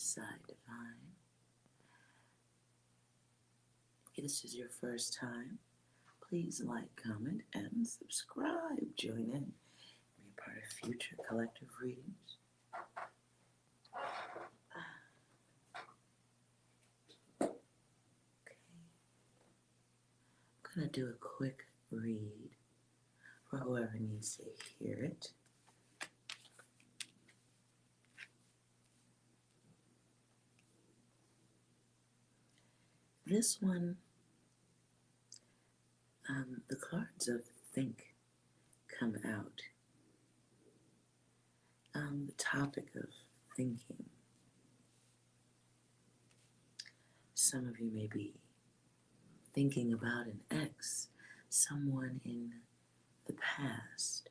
Psi Divine. If this is your first time, please like, comment, and subscribe. Join in. Be a part of future collective readings. Okay. I'm going to do a quick read for whoever needs to hear it. This one, the cards of think come out. The topic of thinking. Some of you may be thinking about an ex, someone in the past.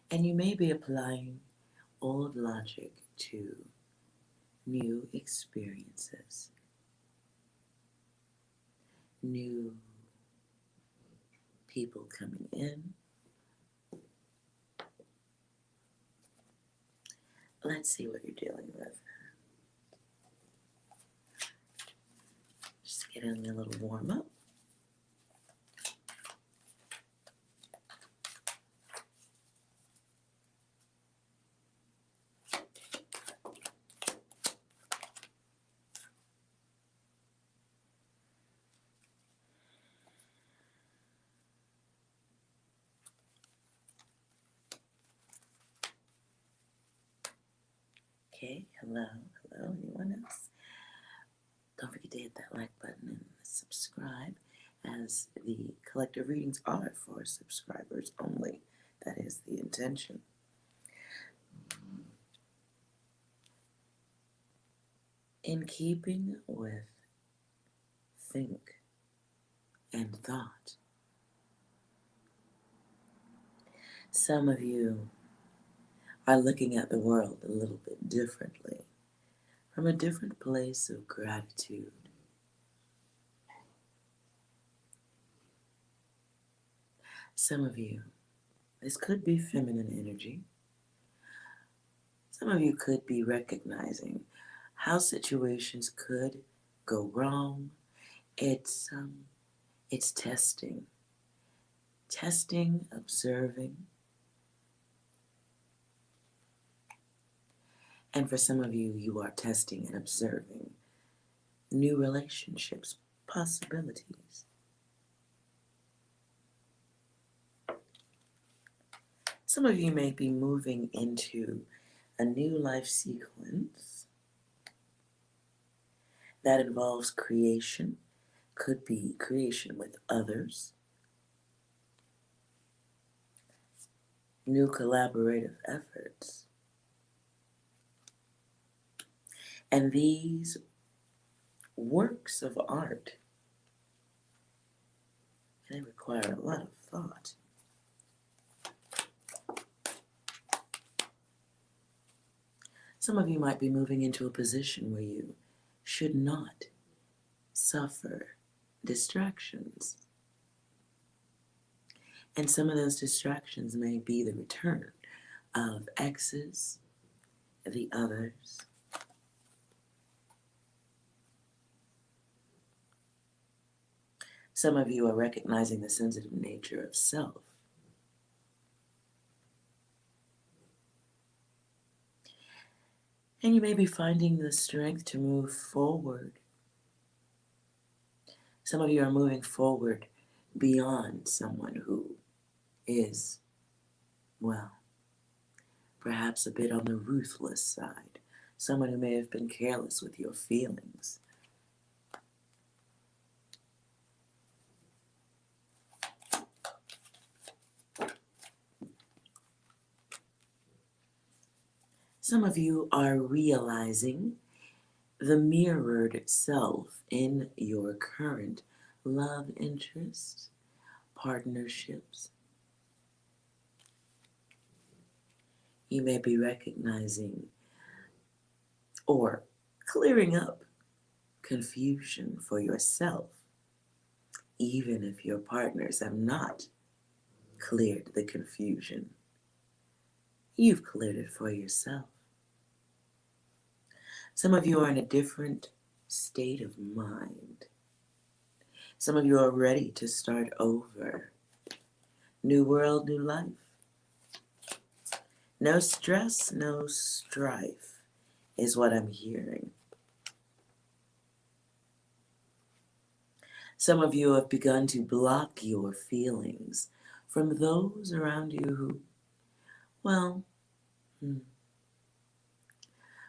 And you may be applying old logic to new experiences, new people coming in. Let's see what you're dealing with. Just getting a little warm up. Okay, hello, anyone else? Don't forget to hit that like button and subscribe, as the collective readings are for subscribers only. That is the intention. In keeping with think and thought, some of you are looking at the world a little bit differently, from a different place of gratitude. Some of you, this could be feminine energy. Some of you could be recognizing how situations could go wrong. It's testing, observing. And for some of you, you are testing and observing new relationships, possibilities. Some of you may be moving into a new life sequence that involves creation, could be creation with others, new collaborative efforts. And these works of art, they require a lot of thought. Some of you might be moving into a position where you should not suffer distractions. And some of those distractions may be the return of exes, the others. Some of you are recognizing the sensitive nature of self. And you may be finding the strength to move forward. Some of you are moving forward beyond someone who is, well, perhaps a bit on the ruthless side. Someone who may have been careless with your feelings. Some of you are realizing the mirrored self in your current love interests, partnerships. You may be recognizing or clearing up confusion for yourself, even if your partners have not cleared the confusion. You've cleared it for yourself. Some of you are in a different state of mind. Some of you are ready to start over. New world, new life. No stress, no strife is what I'm hearing. Some of you have begun to block your feelings from those around you who, well,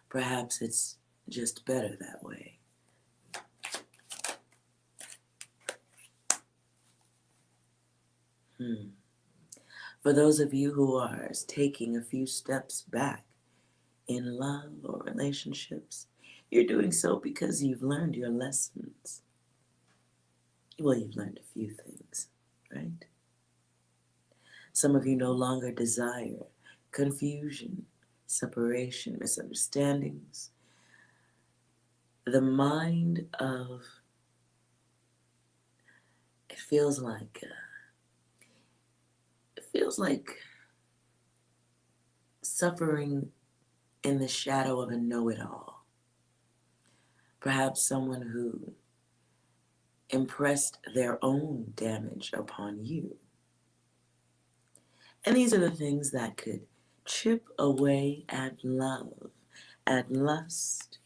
perhaps it's just better that way. For those of you who are taking a few steps back in love or relationships, you're doing so because you've learned your lessons. Well, you've learned a few things, right? Some of you no longer desire confusion, separation, misunderstandings. The mind of, it feels like suffering in the shadow of a know-it-all. Perhaps someone who impressed their own damage upon you. And these are the things that could chip away at love, at lust,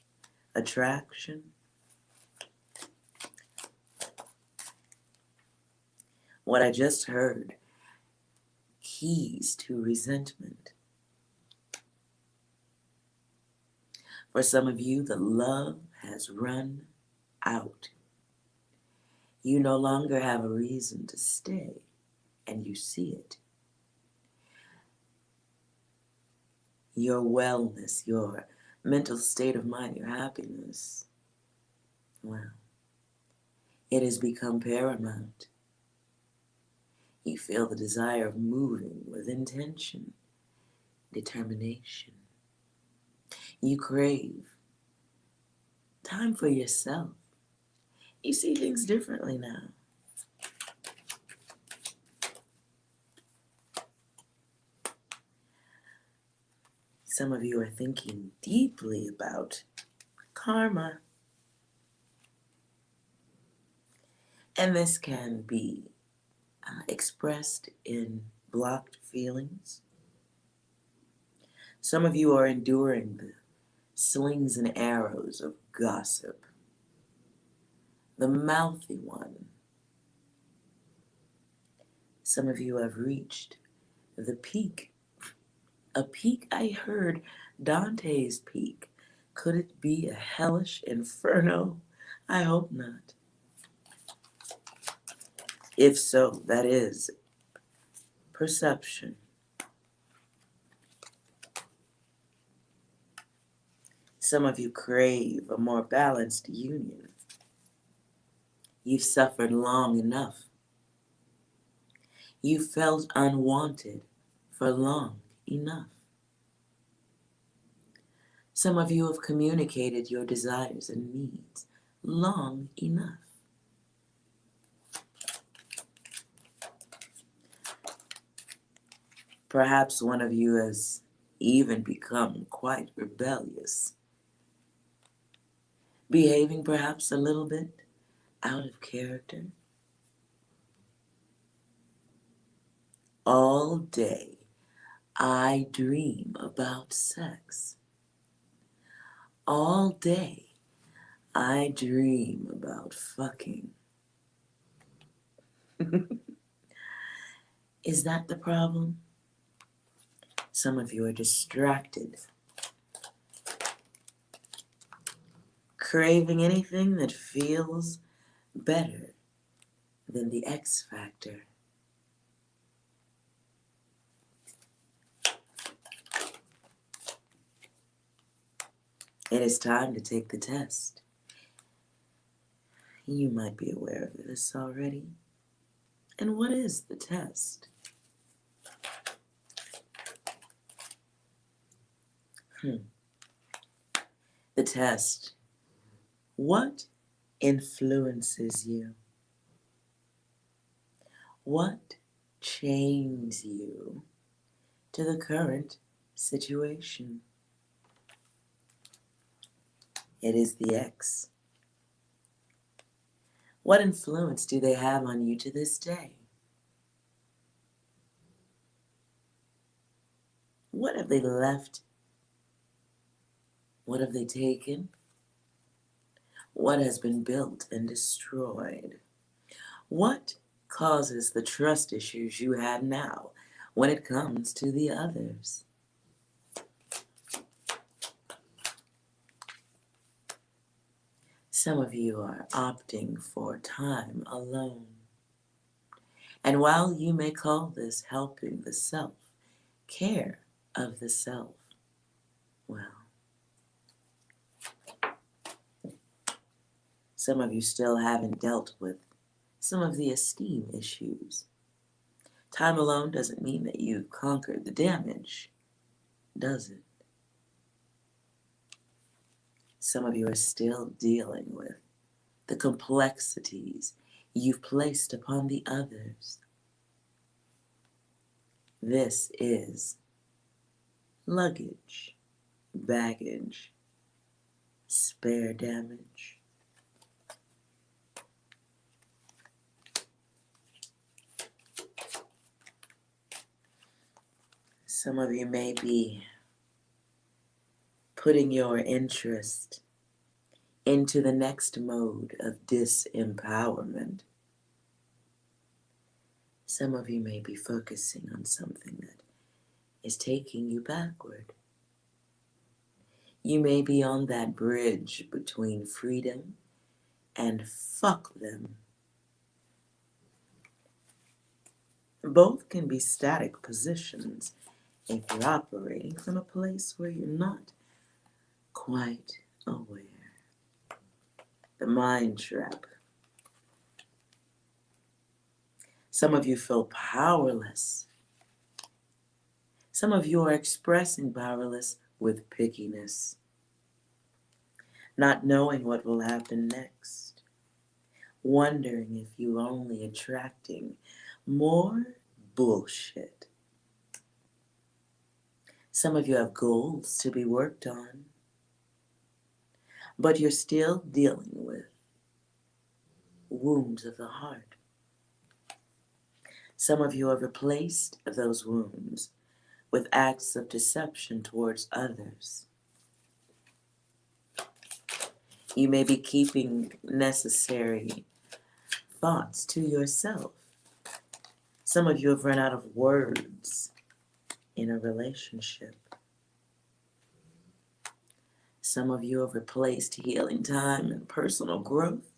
attraction. What I just heard, keys to resentment. For some of you, the love has run out. You no longer have a reason to stay, and you see it. Your wellness, your mental state of mind, your happiness, well, it has become paramount. You feel the desire of moving with intention, determination. You crave time for yourself. You see things differently now. Some of you are thinking deeply about karma. And this can be expressed in blocked feelings. Some of you are enduring the slings and arrows of gossip, the mouthy one. Some of you have reached the peak. A peak, I heard Dante's peak. Could it be a hellish inferno? I hope not. If so, that is perception. Some of you crave a more balanced union. You've suffered long enough. You felt unwanted for long enough. Some of you have communicated your desires and needs long enough. Perhaps one of you has even become quite rebellious, behaving perhaps a little bit out of character. All day, I dream about sex. All day, I dream about fucking. Is that the problem? Some of you are distracted, craving anything that feels better than the X Factor. It is time to take the test. You might be aware of this already. And what is the test? The test. What influences you? What chains you to the current situation? It is the ex. What influence do they have on you to this day? What have they left? What have they taken? What has been built and destroyed? What causes the trust issues you have now when it comes to the others? Some of you are opting for time alone. And while you may call this helping the self, care of the self, well, some of you still haven't dealt with some of the esteem issues. Time alone doesn't mean that you've conquered the damage, does it? Some of you are still dealing with the complexities you've placed upon the others. This is luggage, baggage, spare damage. Some of you may be putting your interest into the next mode of disempowerment. Some of you may be focusing on something that is taking you backward. You may be on that bridge between freedom and fuck them. Both can be static positions if you're operating from a place where you're not quite aware. The mind trap. Some of you feel powerless. Some of you are expressing powerless with pickiness, not knowing what will happen next, wondering if you're only attracting more bullshit. Some of you have goals to be worked on, but you're still dealing with wounds of the heart. Some of you have replaced those wounds with acts of deception towards others. You may be keeping necessary thoughts to yourself. Some of you have run out of words in a relationship. Some of you have replaced healing time and personal growth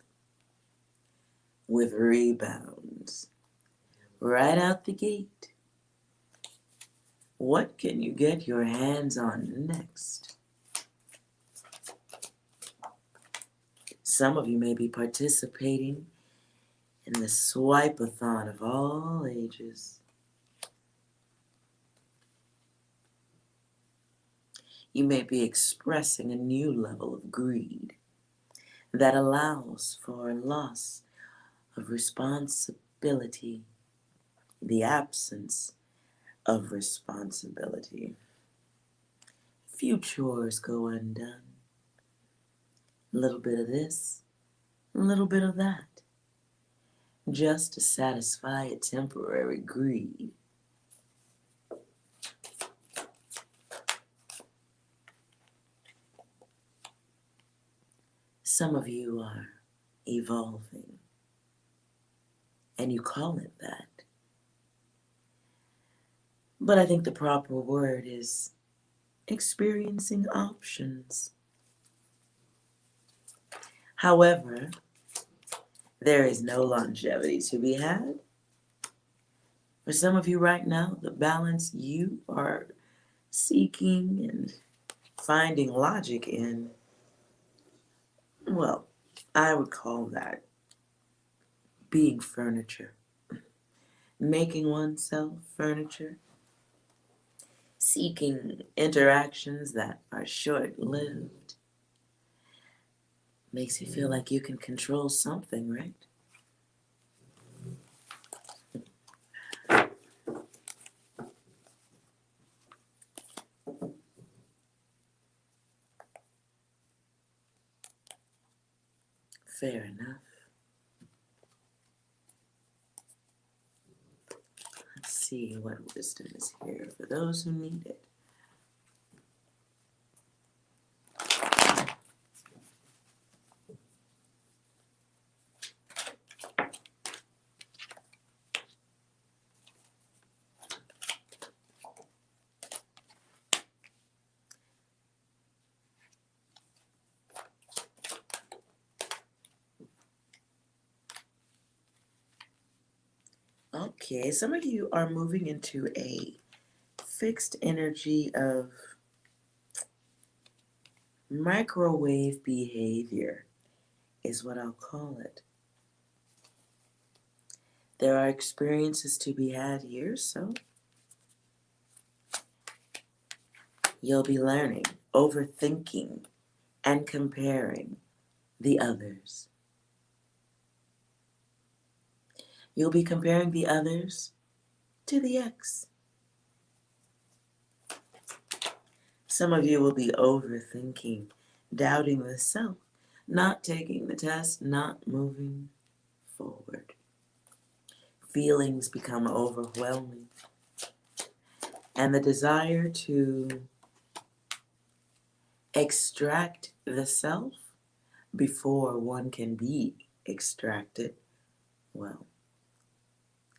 with rebounds. Right out the gate. What can you get your hands on next? Some of you may be participating in the swipe-a-thon of all ages. You may be expressing a new level of greed that allows for a loss of responsibility, the absence of responsibility. Few chores go undone. A little bit of this, a little bit of that, just to satisfy a temporary greed. Some of you are evolving, and you call it that. But I think the proper word is experiencing options. However, there is no longevity to be had. For some of you right now, the balance you are seeking and finding logic in, well, I would call that being furniture. Making oneself furniture. Seeking interactions that are short-lived. Makes you feel like you can control something, right? Fair enough. Let's see what wisdom is here for those who need it. Okay, some of you are moving into a fixed energy of microwave behavior, is what I'll call it. There are experiences to be had here, so you'll be learning, overthinking, and comparing the others. You'll be comparing the others to the ex. Some of you will be overthinking, doubting the self, not taking the test, not moving forward. Feelings become overwhelming, and the desire to extract the self before one can be extracted, well,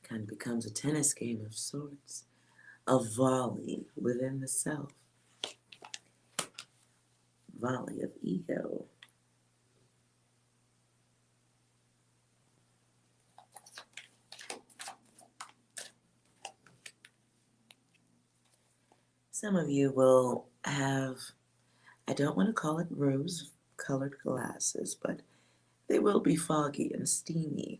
kind of becomes a tennis game of sorts, a volley within the self, volley of ego. Some of you will have, I don't want to call it rose-colored glasses, but they will be foggy and steamy.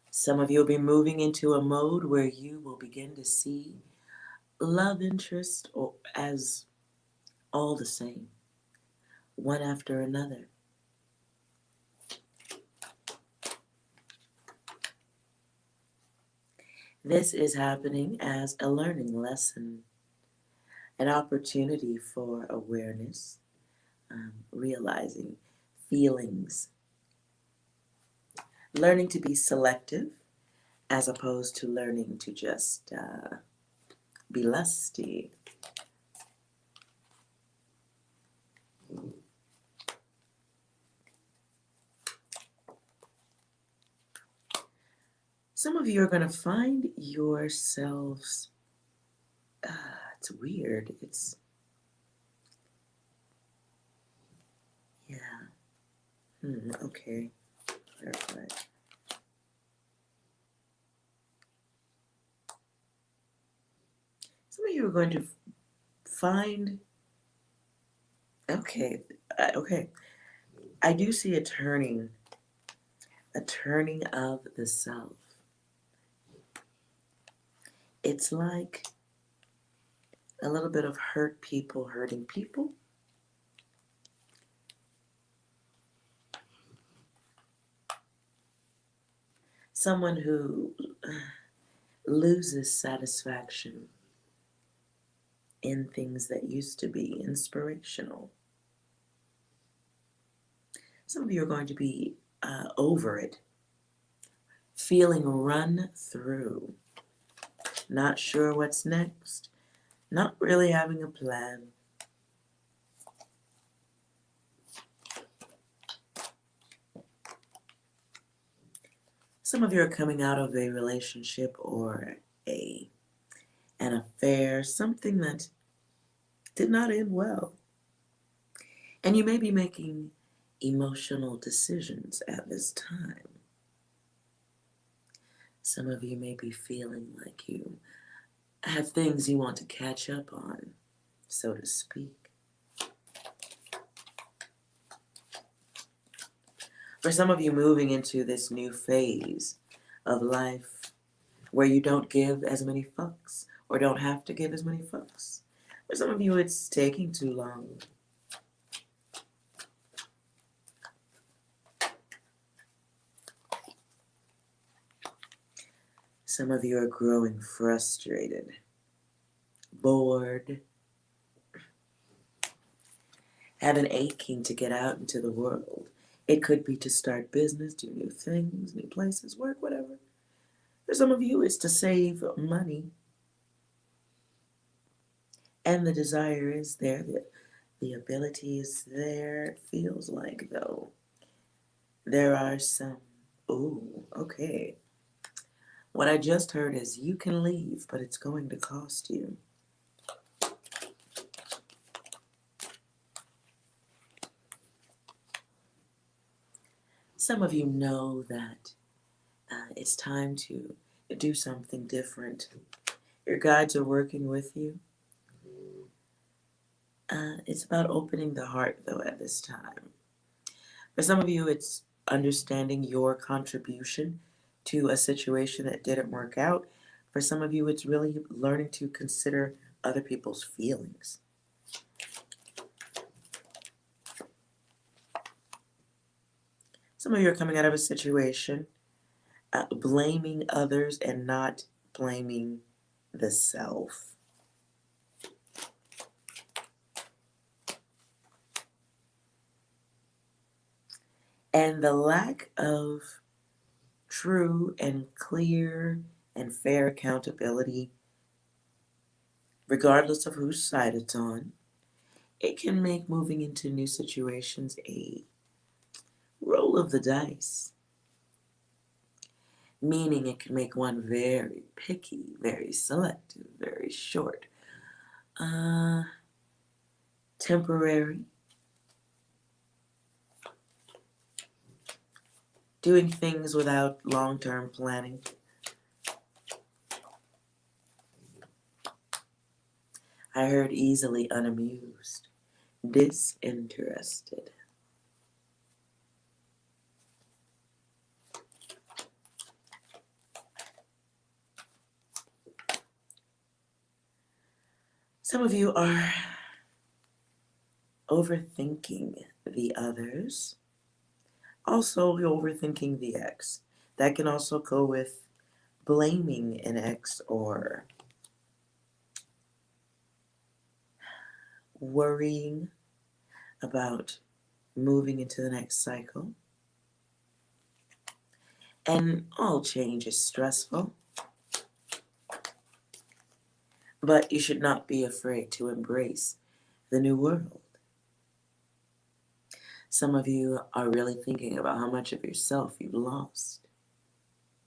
Some of you will be moving into a mode where you will begin to see love interest as all the same, one after another. This is happening as a learning lesson, an opportunity for awareness, realizing feelings, learning to be selective as opposed to learning to just be lusty. Some of you are going to find yourselves, it's weird, okay, clarify. Some of you are going to find, okay, I do see a turning of the self. It's like a little bit of hurt people hurting people. Someone who loses satisfaction in things that used to be inspirational. Some of you are going to be over it, feeling run through, not sure what's next, not really having a plan. Some of you are coming out of a relationship or an affair, something that did not end well. And you may be making emotional decisions at this time. Some of you may be feeling like you have things you want to catch up on, so to speak. For some of you, moving into this new phase of life where you don't give as many fucks or don't have to give as many fucks. For some of you, it's taking too long. Some of you are growing frustrated, bored, have an aching to get out into the world. It could be to start business, do new things, new places, work, whatever. For some of you, it's to save money. And the desire is there, the ability is there. It feels like, though, there are some, ooh, okay. What I just heard is you can leave, but it's going to cost you. Some of you know that it's time to do something different. Your guides are working with you. It's about opening the heart, though, at this time. For some of you, it's understanding your contribution to a situation that didn't work out. For some of you, it's really learning to consider other people's feelings. Some of you are coming out of a situation blaming others and not blaming the self. And the lack of true and clear and fair accountability, regardless of whose side it's on, it can make moving into new situations a roll of the dice. Meaning it can make one very picky, very selective, very short, temporary, doing things without long-term planning. I heard easily unamused, disinterested. Some of you are overthinking the others. Also, you're overthinking the ex. That can also go with blaming an ex or worrying about moving into the next cycle. And all change is stressful. But you should not be afraid to embrace the new world. Some of you are really thinking about how much of yourself you've lost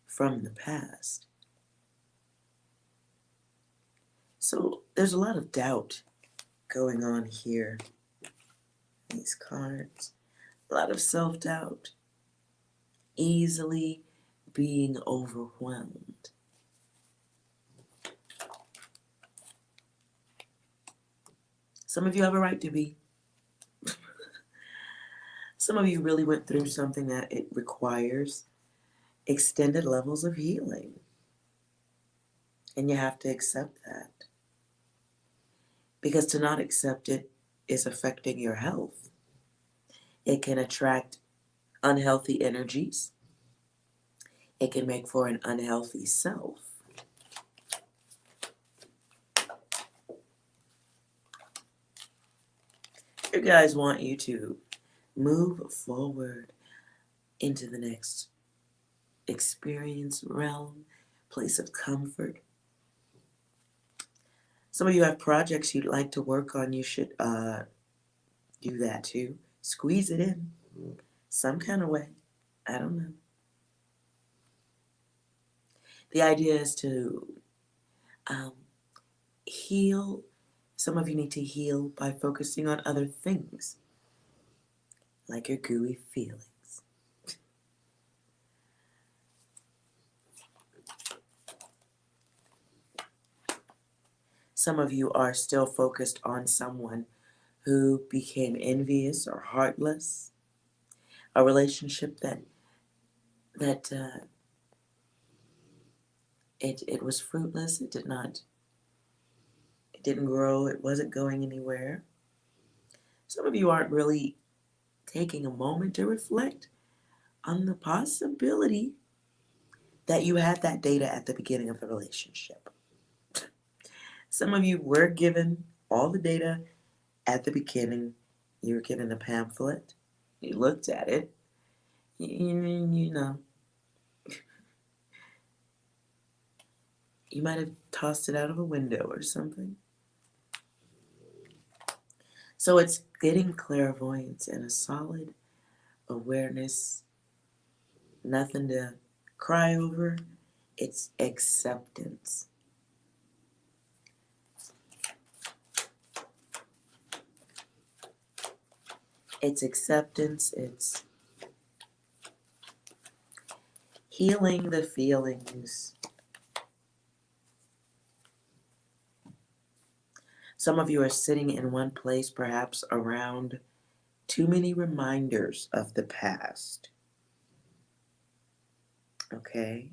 from the past. So there's a lot of doubt going on here. These cards, a lot of self-doubt, easily being overwhelmed. Some of you have a right to be. Some of you really went through something that it requires extended levels of healing. And you have to accept that. Because to not accept it is affecting your health. It can attract unhealthy energies. It can make for an unhealthy self. Your guys want you to move forward into the next experience, realm, place of comfort. Some of you have projects you'd like to work on. You should do that too. Squeeze it in some kind of way. I don't know. The idea is to heal. Some of you need to heal by focusing on other things, like your gooey feelings. Some of you are still focused on someone who became envious or heartless, a relationship that it was fruitless. It didn't grow. It wasn't going anywhere. Some of you aren't really taking a moment to reflect on the possibility that you had that data at the beginning of the relationship. Some of you were given all the data at the beginning You were given the pamphlet. You looked at it. You know, you might have tossed it out of a window or something. So it's getting clairvoyance and a solid awareness. Nothing to cry over. It's acceptance. It's acceptance. It's healing the feelings. Some of you are sitting in one place, perhaps around too many reminders of the past. Okay?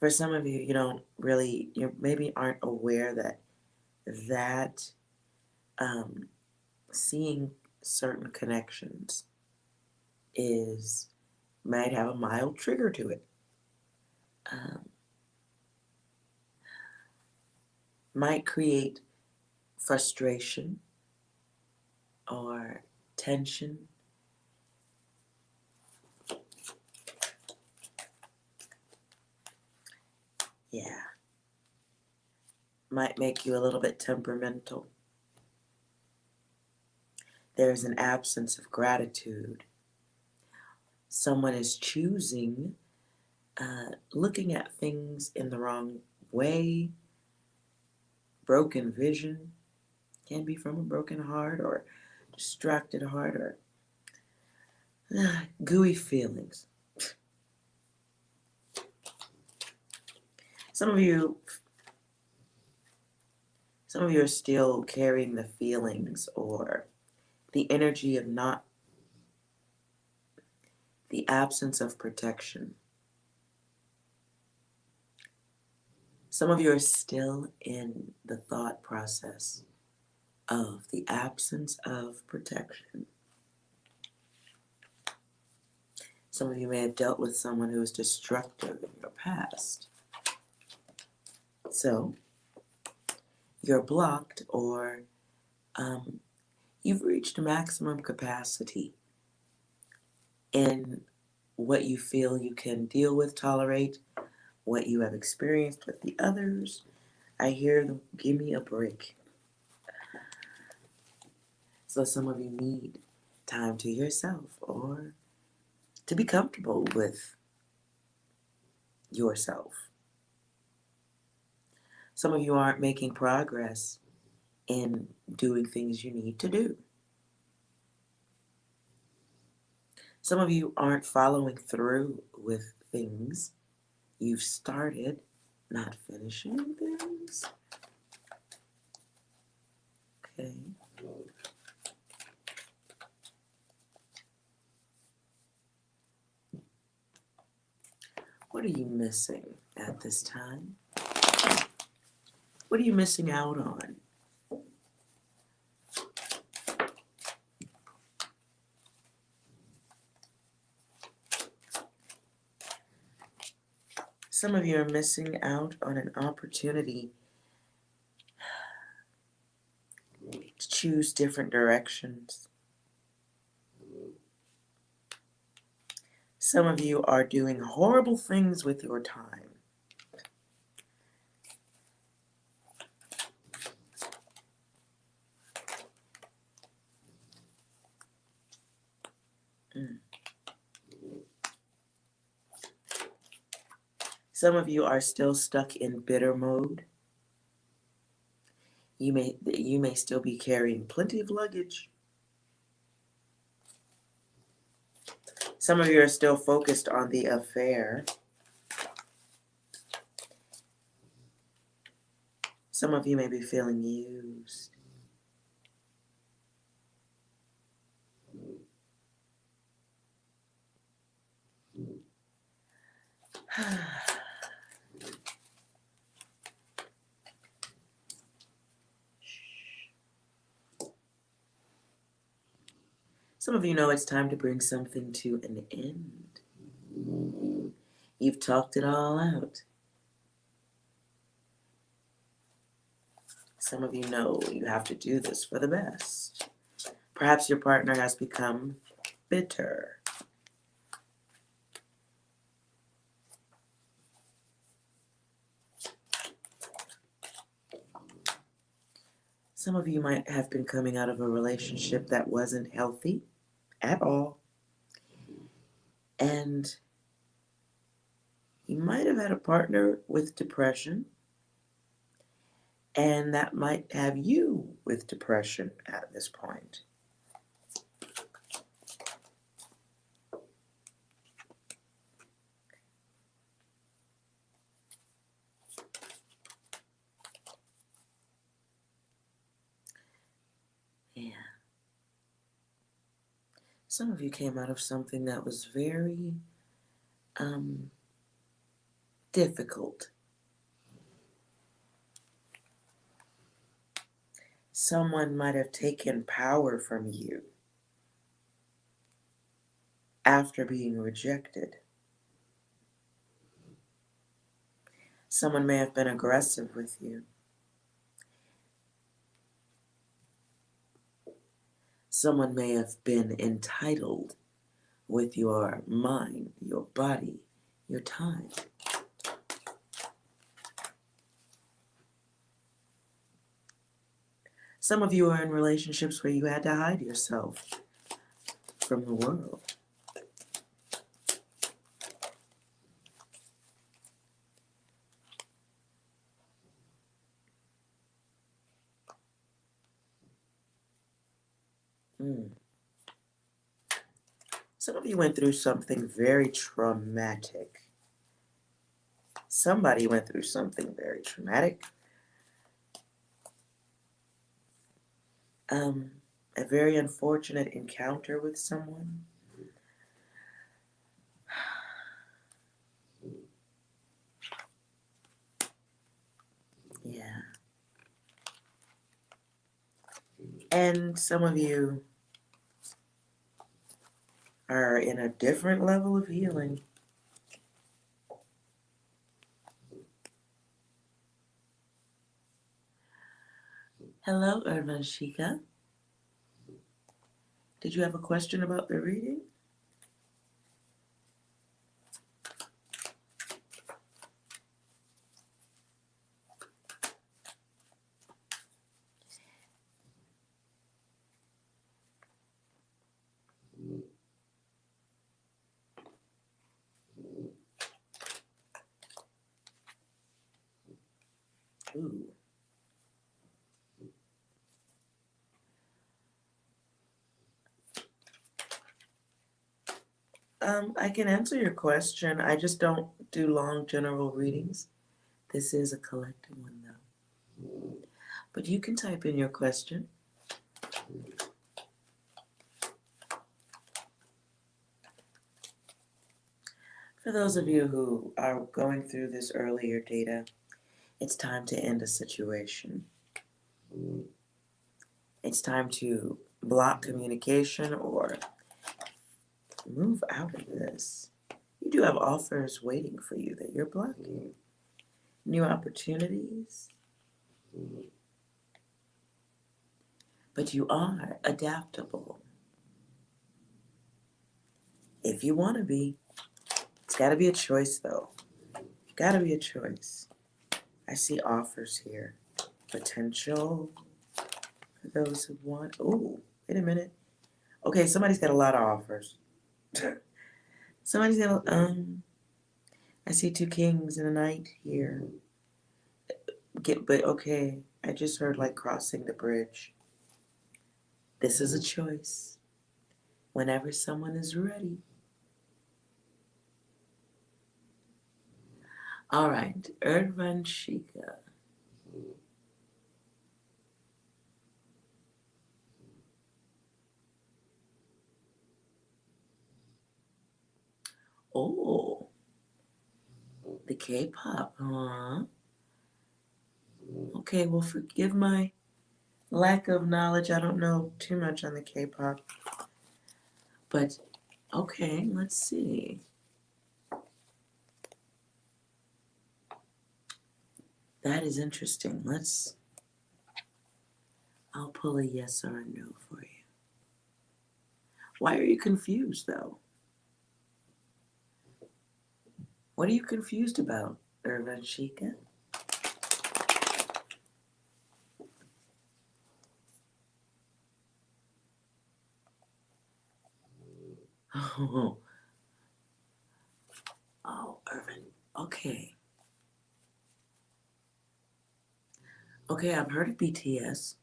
For some of you, you maybe aren't aware that seeing certain connections might have a mild trigger to it. Might create frustration or tension. Yeah. Might make you a little bit temperamental. There's an absence of gratitude. Someone is choosing, looking at things in the wrong way. Broken vision can be from a broken heart or distracted heart or gooey feelings. Some of you are still carrying the feelings or the energy of the absence of protection. Some of you are still in the thought process of the absence of protection. Some of you may have dealt with someone who was destructive in your past. So, you're blocked or you've reached maximum capacity in what you feel you can deal with, tolerate, what you have experienced with the others. I hear them, give me a break. So some of you need time to yourself or to be comfortable with yourself. Some of you aren't making progress in doing things you need to do. Some of you aren't following through with things you've started, not finishing things. Okay. What are you missing at this time? What are you missing out on? Some of you are missing out on an opportunity to choose different directions. Some of you are doing horrible things with your time. Some of you are still stuck in bitter mode. You may still be carrying plenty of luggage. Some of you are still focused on the affair. Some of you may be feeling used. Some of you know it's time to bring something to an end. You've talked it all out. Some of you know you have to do this for the best. Perhaps your partner has become bitter. Some of you might have been coming out of a relationship that wasn't healthy at all. And you might have had a partner with depression, and that might have you with depression at this point. Yeah. Some of you came out of something that was very difficult. Someone might have taken power from you after being rejected. Someone may have been aggressive with you. Someone may have been entitled with your mind, your body, your time. Some of you are in relationships where you had to hide yourself from the world. Some of you went through something very traumatic. Somebody went through something very traumatic. A very unfortunate encounter with someone. Yeah. And some of you are in a different level of healing. Hello, Urban Shika. Did you have a question about the reading? Ooh. I can answer your question. I just don't do long general readings. This is a collective one, though. But you can type in your question. For those of you who are going through this earlier data, it's time to end a situation. It's time to block communication or move out of this. You do have offers waiting for you that you're blocking. New opportunities. But you are adaptable. If you want to be. It's got to be a choice, though. Got to be a choice. I see offers here. Potential for those who want. Oh, wait a minute. Okay, somebody's got a lot of offers. Somebody's got I see 2 kings and a knight here. But okay, I just heard like crossing the bridge. This is a choice. Whenever someone is ready. All right, Erdvan Shika. Oh, the K-pop, huh? Okay, well, forgive my lack of knowledge. I don't know too much on the K-pop. But, okay, let's see. That is interesting. I'll pull a yes or a no for you. Why are you confused, though? What are you confused about, Irvin Chica? Oh, oh, Irvin. Okay. Okay, I've heard of BTS.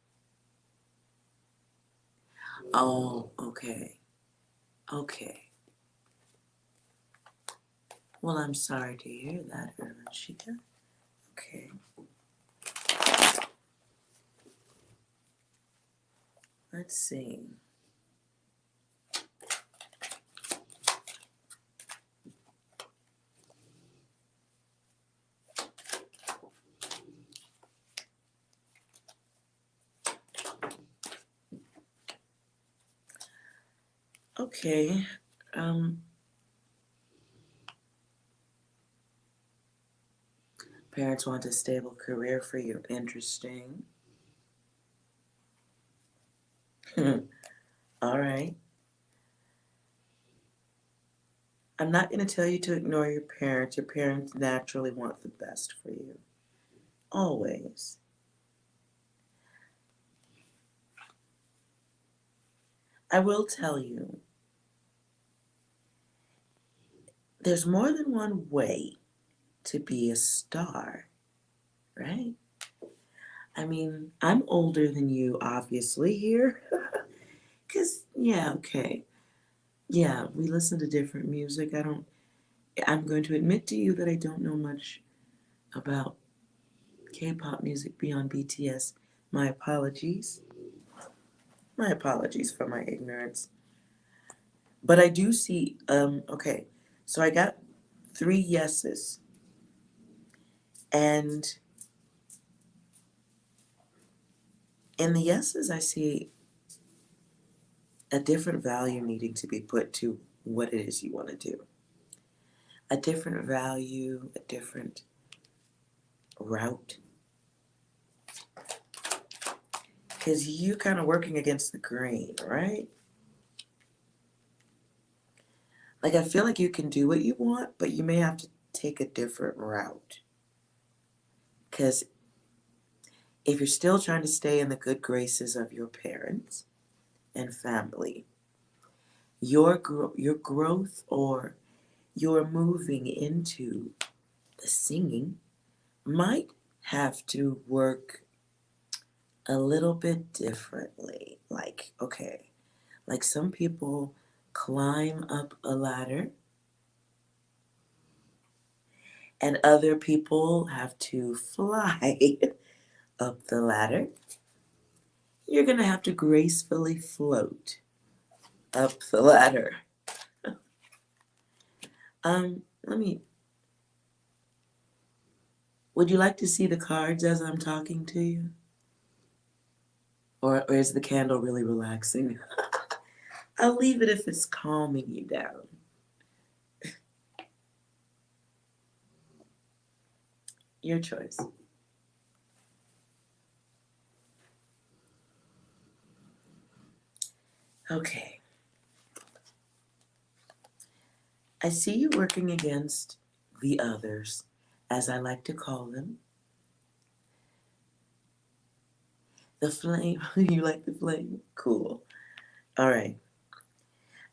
Oh, okay. Okay. Well, I'm sorry to hear that, Irvin Chica. Okay. Let's see. Okay. Um, Parents want a stable career for you. Interesting. All right. I'm not going to tell you to ignore your parents. Your parents naturally want the best for you. Always. I will tell you, there's more than one way to be a star, right? I mean, I'm older than you, obviously, here. Because, yeah, okay. Yeah, we listen to different music. I'm going to admit to you that I don't know much about K-pop music beyond BTS. My apologies. My apologies for my ignorance. But I do see, okay, so I got 3 yeses. And in the yeses, I see a different value needing to be put to what it is you want to do. A different value, a different route. Because you're kind of working against the grain, right? Like, I feel like you can do what you want, but you may have to take a different route. Because if you're still trying to stay in the good graces of your parents and family, your growth or your moving into the singing might have to work a little bit differently. Like, okay, like some people climb up a ladder and other people have to fly up the ladder. You're going to have to gracefully float up the ladder. Let me. Would you like to see the cards as I'm talking to you? Or is the candle really relaxing? I'll leave it if it's calming you down. Your choice. Okay. I see you working against the others, as I like to call them. The flame. You like the flame? Cool. All right.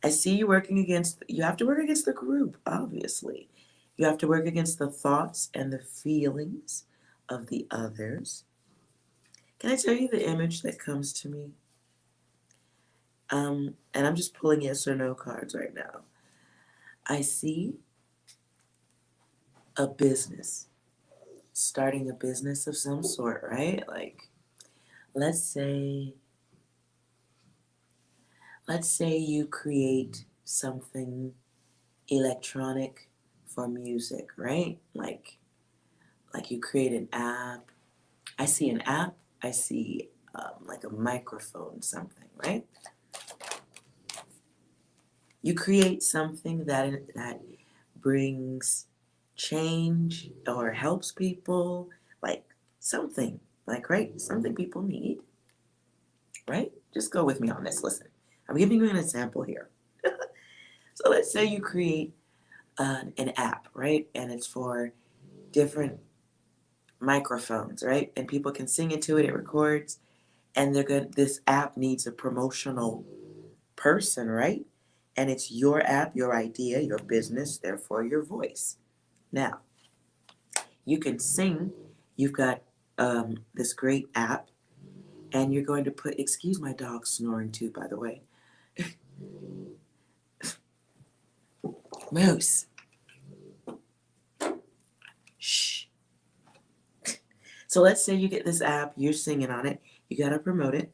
I see you working against, you have to work against the group, obviously. You have to work against the thoughts and the feelings of the others. Can I tell you the image that comes to me? And I'm just pulling yes or no cards right now. I see a business, starting a business of some sort, right? Like, let's say you create something electronic for music, right? Like you create an app. I see an app. I see like a microphone, something, right? You create something that brings change or helps people, like something, like right, something people need. right? Just go with me on this. Listen, I'm giving you an example here. So let's say you create an app, right? And it's for different microphones, right? And people can sing into it, it records, and they're good. This app needs a promotional person, right? And it's your app, your idea, your business, therefore your voice. Now, you can sing. You've got this great app, and you're going to put, excuse my dog snoring too, by the way. Moose. Shh. So let's say you get this app, you're singing on it, you got to promote it.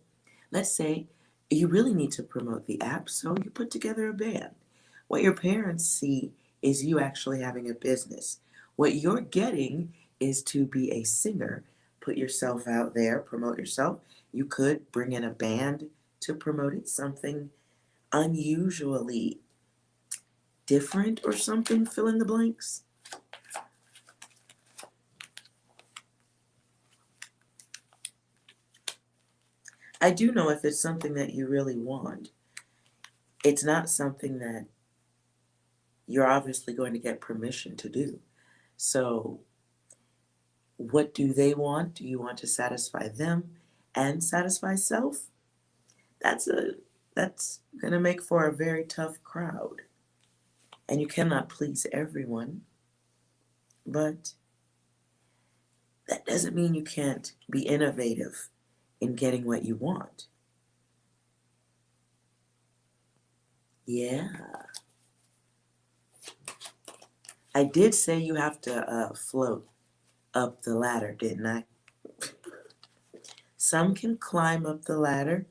Let's say you really need to promote the app, so you put together a band. What your parents see is you actually having a business. What you're getting is to be a singer, put yourself out there, promote yourself. You could bring in a band to promote it, something unusually different or something, fill in the blanks. I do know if it's something that you really want, it's not something that you're obviously going to get permission to do. So, what do they want? Do you want to satisfy them and satisfy self? That's going to make for a very tough crowd. And you cannot please everyone, but that doesn't mean you can't be innovative in getting what you want. Yeah. I did say you have to float up the ladder, didn't I? Some can climb up the ladder.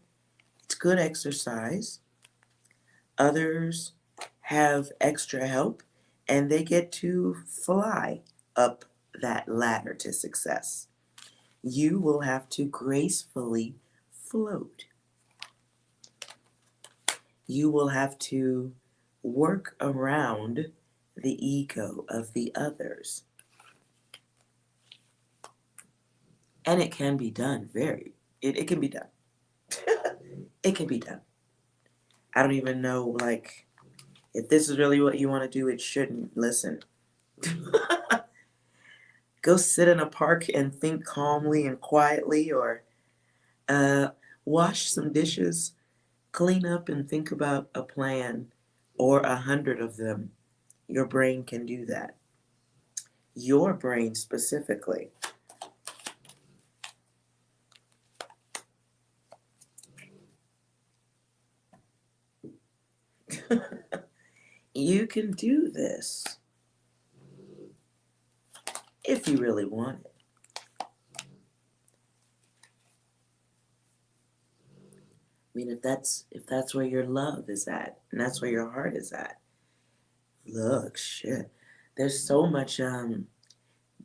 It's good exercise. Others have extra help and they get to fly up that ladder to success. You will have to gracefully float. You will have to work around the ego of the others. And it can be done it can be done. It can be done. I don't even know, like, if this is really what you want to do, it shouldn't. Listen. Go sit in a park and think calmly and quietly, or wash some dishes, clean up and think about a plan, or 100 of them. Your brain can do that. Your brain specifically. You can do this if you really want it. I mean, if that's where your love is at, and that's where your heart is at. Look, shit. There's so much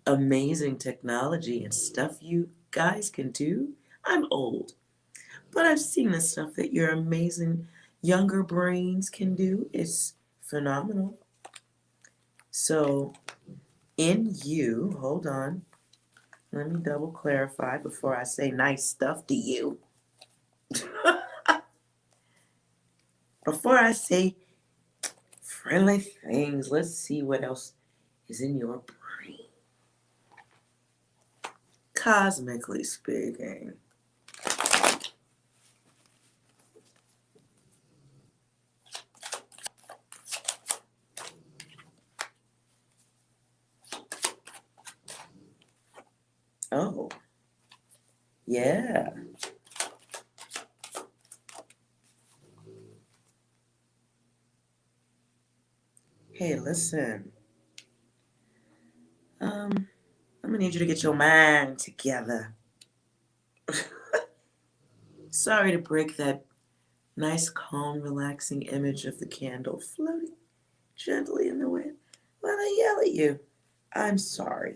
amazing technology and stuff you guys can do. I'm old, but I've seen the stuff that your amazing younger brains can do. It's phenomenal. So, in you, hold on. Let me double clarify before I say nice stuff to you. Before I say friendly things, let's see what else is in your brain. Cosmically speaking. Oh, yeah. Hey, listen. I'm gonna need you to get your mind together. Sorry to break that nice, calm, relaxing image of the candle floating gently in the wind when I yell at you. I'm sorry.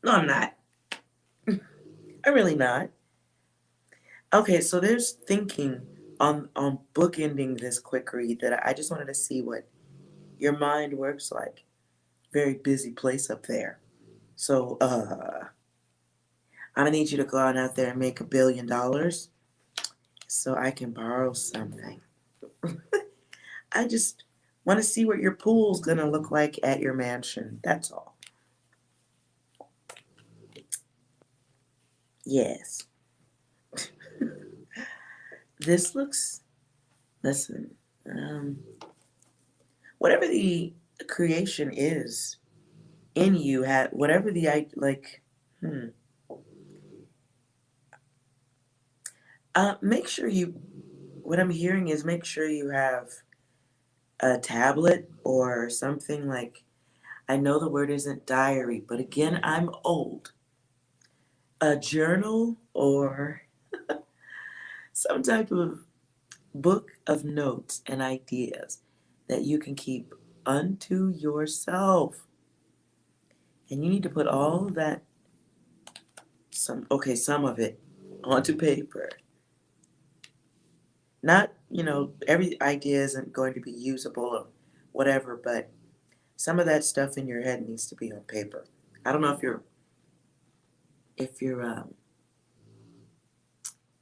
No, I'm not. I'm really not. Okay, so there's thinking on bookending this quick read that I just wanted to see what your mind works like. Very busy place up there. So, I'm going to need you to go on out there and make $1 billion so I can borrow something. I just want to see what your pool's going to look like at your mansion. That's all. Yes. This looks, listen, whatever the creation is in you, whatever the, like, make sure you, what I'm hearing is make sure you have a tablet or something like, I know the word isn't diary, but again, I'm old. A journal or some type of book of notes and ideas that you can keep unto yourself. And you need to put all of that, some of it onto paper. Not, every idea isn't going to be usable or whatever, but some of that stuff in your head needs to be on paper. I don't know if you're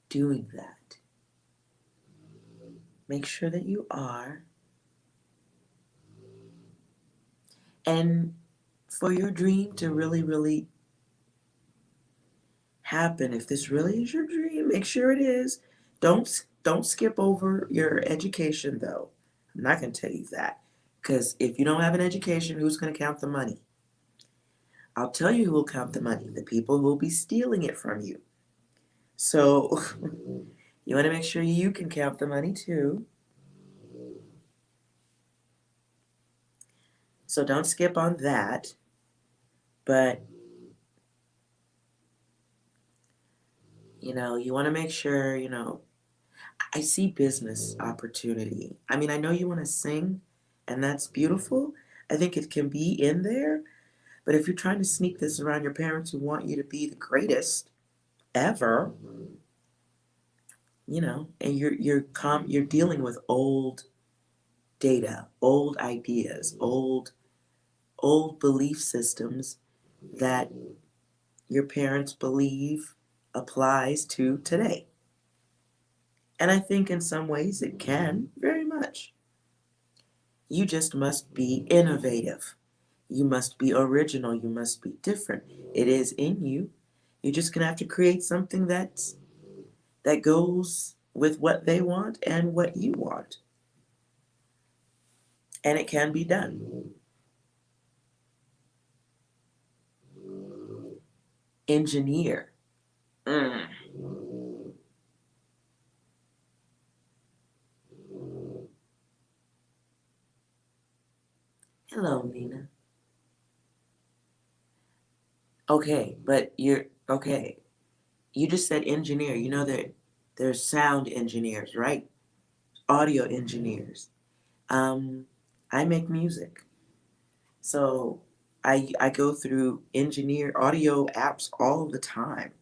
doing that. Make sure that you are. And for your dream to really, really happen, if this really is your dream, make sure it is. Don't skip over your education, though. I'm not going to tell you that. Because if you don't have an education, who's going to count the money? I'll tell you who will count the money. The people who will be stealing it from you. So you want to make sure you can count the money, too. So don't skip on that. But, you want to make sure, I see business opportunity. I mean, I know you want to sing, and that's beautiful. I think it can be in there. But if you're trying to sneak this around your parents who want you to be the greatest ever, and you're dealing with old data, old ideas, old belief systems that your parents believe applies to today. And I think in some ways it can, very much. You just must be innovative. You must be original. You must be different. It is in you. You're just going to have to create something that goes with what they want and what you want. And it can be done. Engineer. Hello, Nina. Okay, but okay. You just said engineer. You know that there's sound engineers, right? Audio engineers. I make music. So I go through engineer audio apps all the time.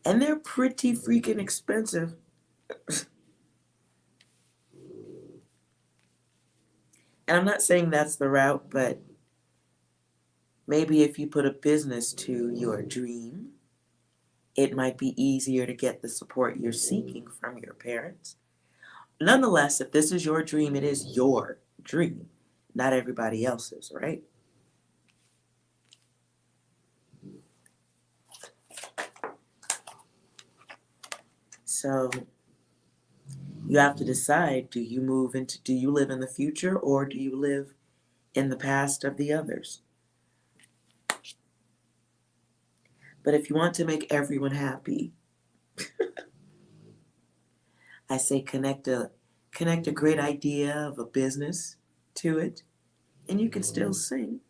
And they're pretty freaking expensive. And I'm not saying that's the route, but maybe if you put a business to your dream, it might be easier to get the support you're seeking from your parents. Nonetheless, if this is your dream, it is your dream, not everybody else's, right? So you have to decide, do you live in the future or do you live in the past of the others? But if you want to make everyone happy, I say connect a great idea of a business to it, and you can still sing.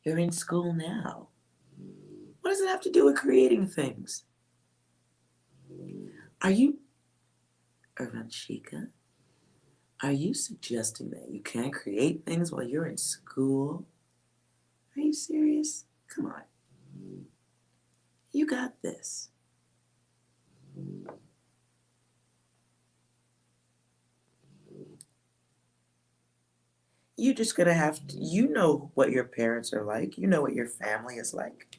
You're in school now. What does it have to do with creating things? Are you, Urvanchika, are you suggesting that you can't create things while you're in school? Are you serious? Come on. You got this. you're just going to have to, you know what your parents are like, you know what your family is like.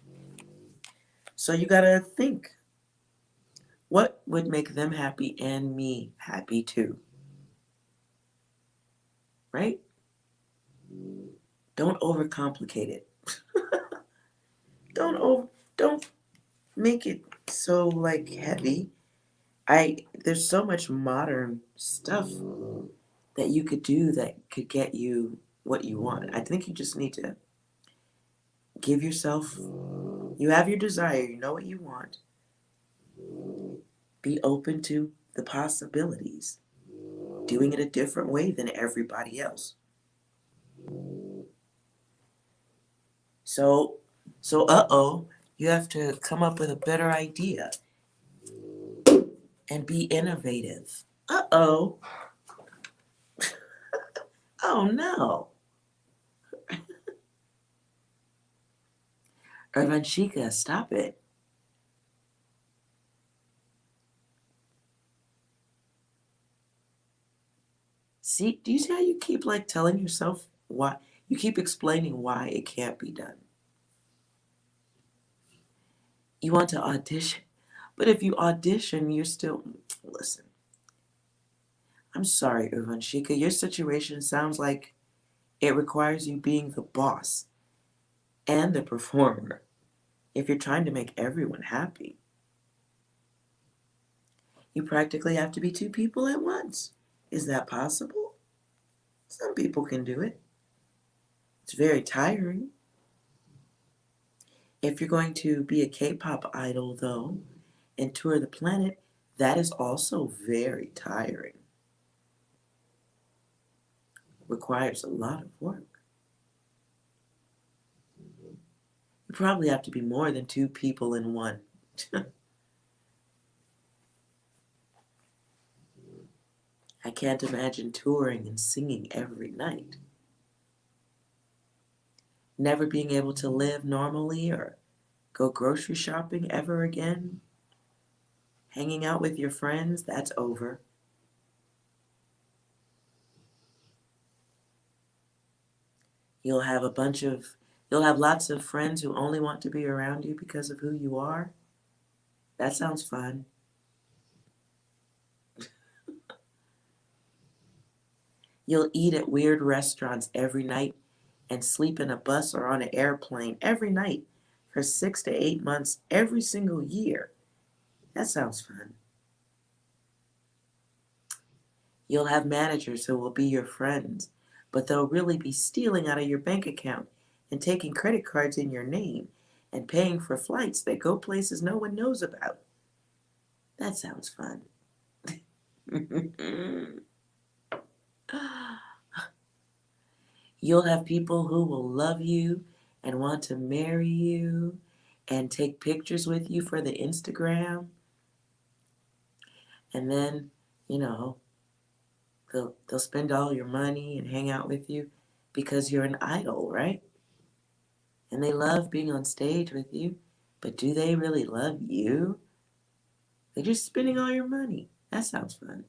So you got to think, what would make them happy and me happy too, right? Don't overcomplicate it. Don't make it so like heavy. There's so much modern stuff that you could do that could get you what you want. I think you just need to give yourself, you have your desire, you know what you want. Be open to the possibilities, doing it a different way than everybody else. So, you have to come up with a better idea and be innovative. Uh-oh. Oh no. Urvanchika, stop it. See, do you see how you keep like telling yourself why? You keep explaining why it can't be done. You want to audition, but if you audition, you're still, listen, I'm sorry, Urvanchika, your situation sounds like it requires you being the boss and the performer if you're trying to make everyone happy. You practically have to be two people at once. Is that possible? Some people can do it. It's very tiring. If you're going to be a K-pop idol, though, and tour the planet, that is also very tiring. Requires a lot of work. You probably have to be more than two people in one. I can't imagine touring and singing every night. Never being able to live normally or go grocery shopping ever again. Hanging out with your friends, that's over. You'll have lots of friends who only want to be around you because of who you are. That sounds fun. You'll eat at weird restaurants every night and sleep in a bus or on an airplane every night for 6 to 8 months every single year. That sounds fun. You'll have managers who will be your friends, but they'll really be stealing out of your bank account and taking credit cards in your name and paying for flights that go places no one knows about. That sounds fun. You'll have people who will love you and want to marry you and take pictures with you for the Instagram. And then, you know, they'll spend all your money and hang out with you because you're an idol, right? And they love being on stage with you. But do they really love you? They're just spending all your money. That sounds fun.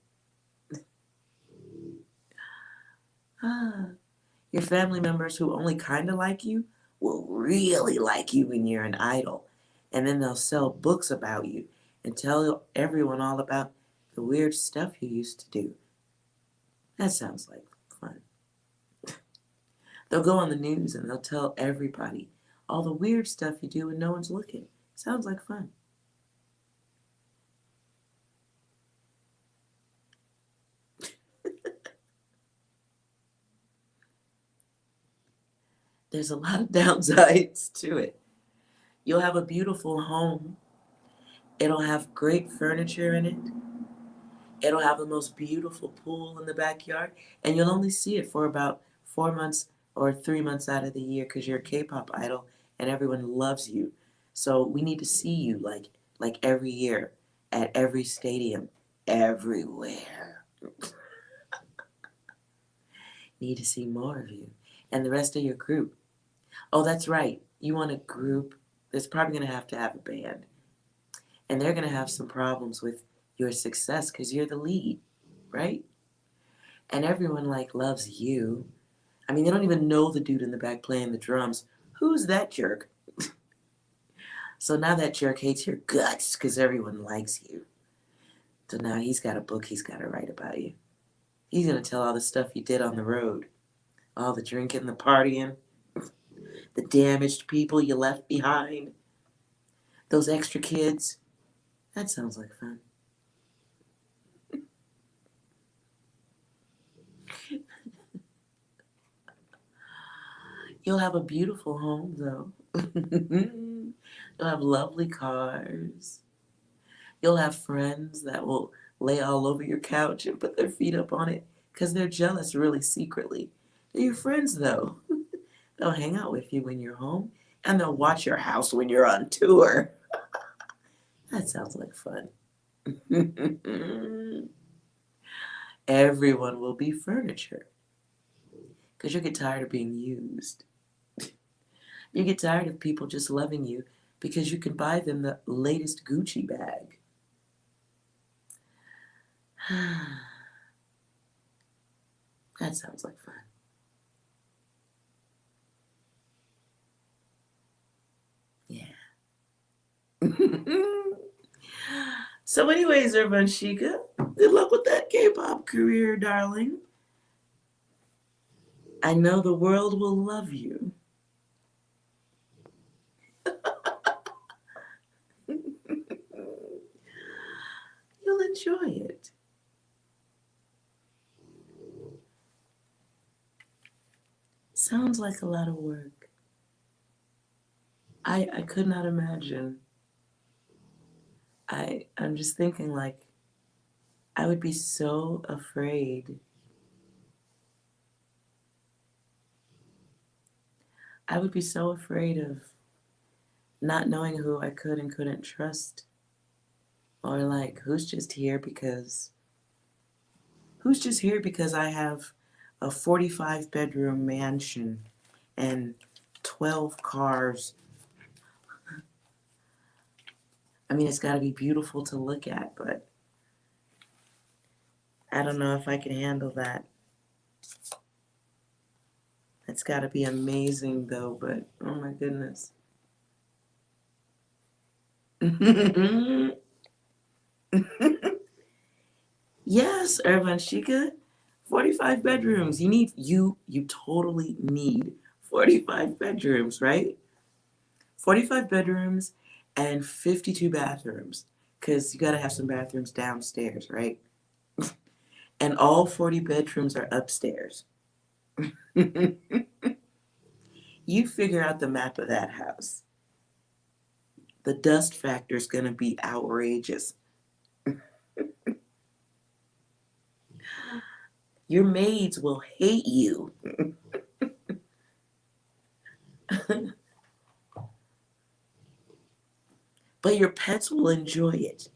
Your family members who only kind of like you will really like you when you're an idol. And then they'll sell books about you and tell everyone all about the weird stuff you used to do. That sounds like fun. They'll go on the news and they'll tell everybody all the weird stuff you do when no one's looking. Sounds like fun. There's a lot of downsides to it. You'll have a beautiful home. It'll have great furniture in it. It'll have the most beautiful pool in the backyard. And you'll only see it for about 4 months or 3 months out of the year because you're a K-pop idol and everyone loves you. So we need to see you like every year at every stadium, everywhere. Need to see more of you and the rest of your group. Oh, that's right. You want a group that's probably going to have a band. And they're going to have some problems with your success because you're the lead, right? And everyone like loves you. I mean, they don't even know the dude in the back playing the drums. Who's that jerk? So now that jerk hates your guts because everyone likes you. So now he's got a book he's got to write about you. He's going to tell all the stuff you did on the road. All the drinking, the partying, the damaged people you left behind, those extra kids. That sounds like fun. You'll have a beautiful home, though. You'll have lovely cars. You'll have friends that will lay all over your couch and put their feet up on it because they're jealous really secretly. They're your friends, though. They'll hang out with you when you're home, and they'll watch your house when you're on tour. That sounds like fun. Everyone will be furniture because you get tired of being used. You get tired of people just loving you because you can buy them the latest Gucci bag. That sounds like fun. Yeah. So anyways, Urbanchika, good luck with that K-pop career, darling. I know the world will love you. You'll enjoy it. Sounds like a lot of work. I could not imagine. I'm just thinking like I would be so afraid. I would be so afraid of not knowing who I could and couldn't trust. Or like who's just here because I have a 45-bedroom mansion and 12 cars. I mean, it's got to be beautiful to look at, but I don't know if I can handle that. It's got to be amazing, though, but oh my goodness. Yes, Urbanchika, 45 bedrooms. You totally need 45 bedrooms, right? 45 bedrooms and 52 bathrooms, because you got to have some bathrooms downstairs, right? And all 40 bedrooms are upstairs. You figure out the map of that house. The dust factor is going to be outrageous. Your maids will hate you. But your pets will enjoy it.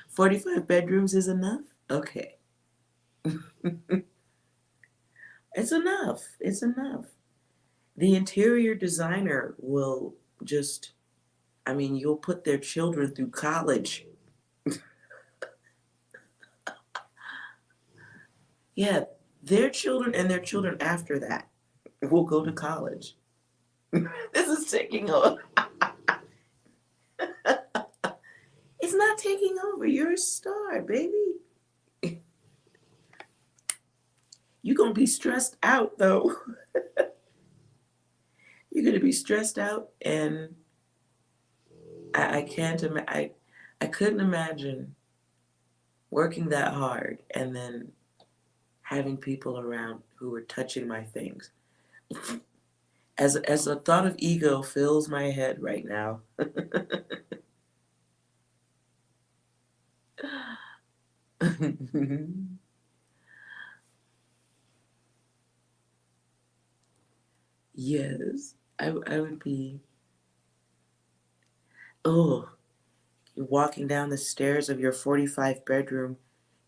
45 bedrooms is enough? Okay. It's enough. It's enough. The interior designer will just, I mean, you'll put their children through college. Yeah, their children and their children after that will go to college. This is taking over. It's not taking over. You're a star, baby. You're going to be stressed out, though. You're going to be stressed out, and I can't imagine. I couldn't imagine working that hard and then having people around who were touching my things. As the thought of ego fills my head right now. Yes, I would be. Oh, you're walking down the stairs of your 45-bedroom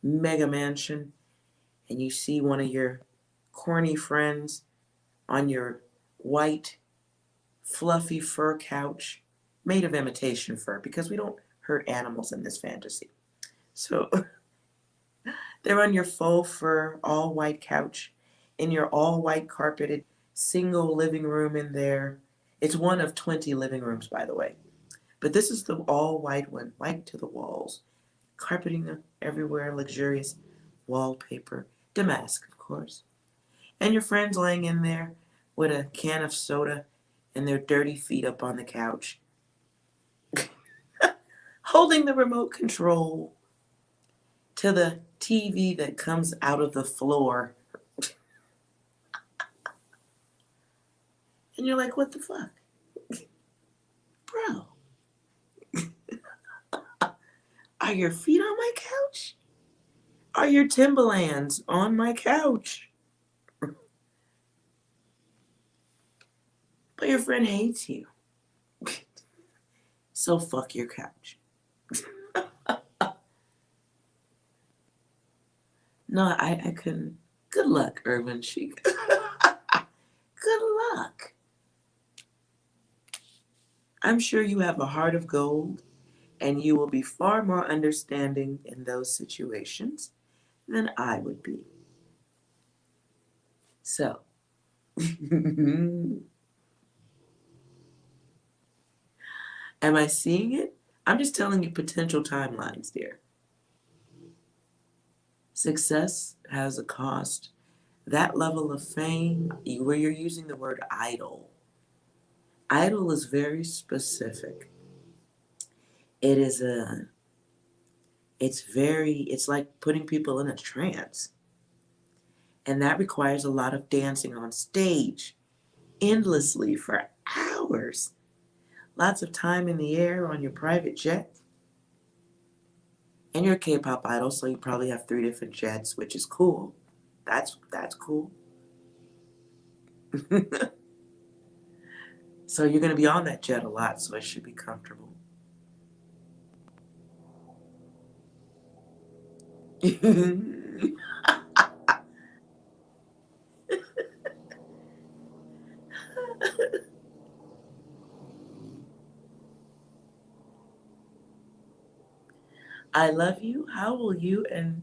mega mansion, and you see one of your corny friends on your white, fluffy fur couch, made of imitation fur, because we don't hurt animals in this fantasy. So They're on your faux fur, all white couch, in your all white carpeted single living room in there. It's one of 20 living rooms, by the way. But this is the all white one, white to the walls. Carpeting everywhere, luxurious wallpaper. Damask, of course. And your friends laying in there with a can of soda and their dirty feet up on the couch, holding the remote control to the TV that comes out of the floor. And you're like, what the fuck? Bro, are your feet on my couch? Are your Timberlands on my couch? But your friend hates you. So fuck your couch. No, I couldn't. Good luck, Urban Chic. Good luck. I'm sure you have a heart of gold, and you will be far more understanding in those situations than I would be. So, am I seeing it? I'm just telling you potential timelines, dear. Success has a cost. That level of fame, where you're using the word idol, idol is very specific. It is it's like putting people in a trance. And that requires a lot of dancing on stage, endlessly for hours. Lots of time in the air on your private jet. And you're a K-pop idol, so you probably have 3 different jets, which is cool. That's cool. So you're going to be on that jet a lot, so it should be comfortable. I love you. How will you? And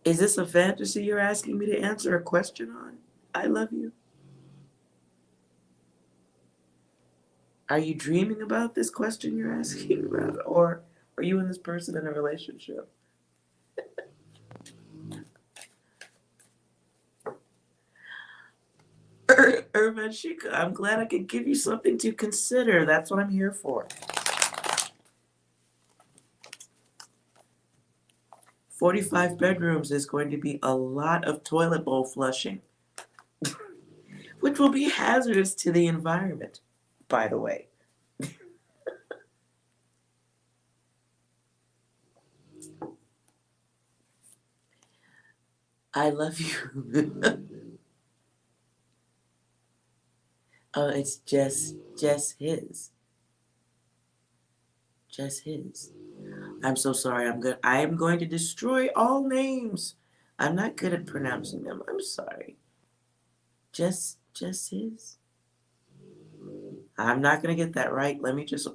is this a fantasy you're asking me to answer a question on? I love you. Are you dreaming about this question you're asking about? Or are you and this person in a relationship? Urban Chica, I'm glad I could give you something to consider. That's what I'm here for. 45 bedrooms is going to be a lot of toilet bowl flushing, which will be hazardous to the environment, by the way. I love you. Oh, it's just his. Just his. I'm so sorry. I am going to destroy all names. I'm not good at pronouncing them. I'm sorry. Just his. I'm not going to get that right. Let me just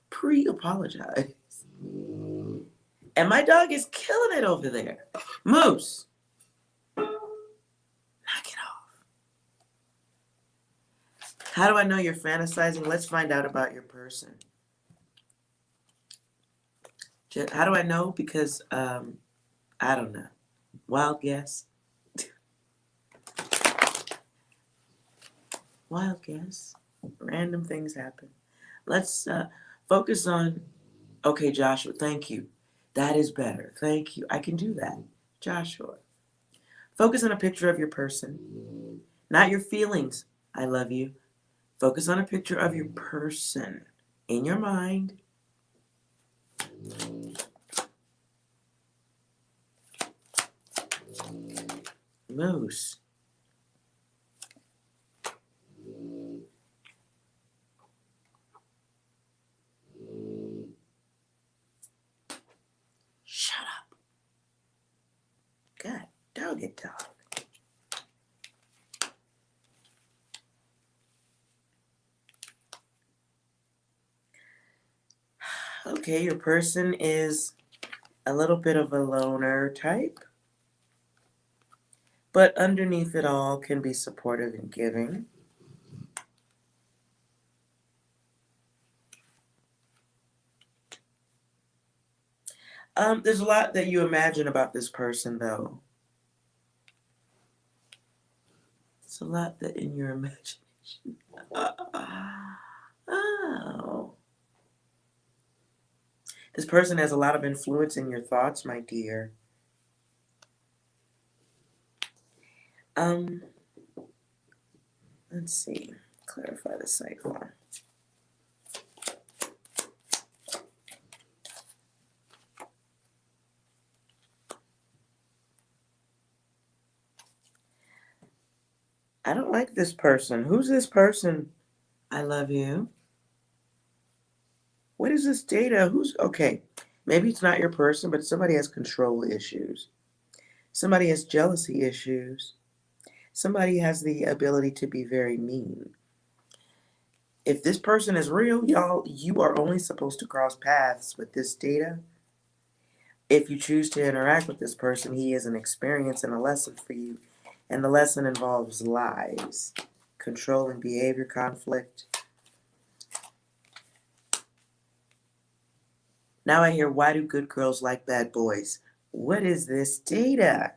pre-apologize. And my dog is killing it over there. Moose, knock it off. How do I know you're fantasizing? Let's find out about your person. How do I know? Because, I don't know. Wild guess. Wild guess. Random things happen. Let's focus on, okay, Joshua, thank you. That is better. Thank you. I can do that. Joshua. Focus on a picture of your person, not your feelings. I love you. Focus on a picture of your person in your mind. Moose. Shut up. God, dog it, dog. Okay, your person is a little bit of a loner type, but underneath it all can be supportive and giving. There's a lot that you imagine about this person, though. It's a lot that in your imagination. Oh. This person has a lot of influence in your thoughts, my dear. Let's see. Clarify the cycle. I don't like this person. Who's this person? I love you. What is this data? Who's okay? Maybe it's not your person, but somebody has control issues. Somebody has jealousy issues. Somebody has the ability to be very mean. If this person is real, y'all, you are only supposed to cross paths with this data. If you choose to interact with this person, he is an experience and a lesson for you. And the lesson involves lies, controlling behavior, conflict. Now I hear, why do good girls like bad boys? What is this data?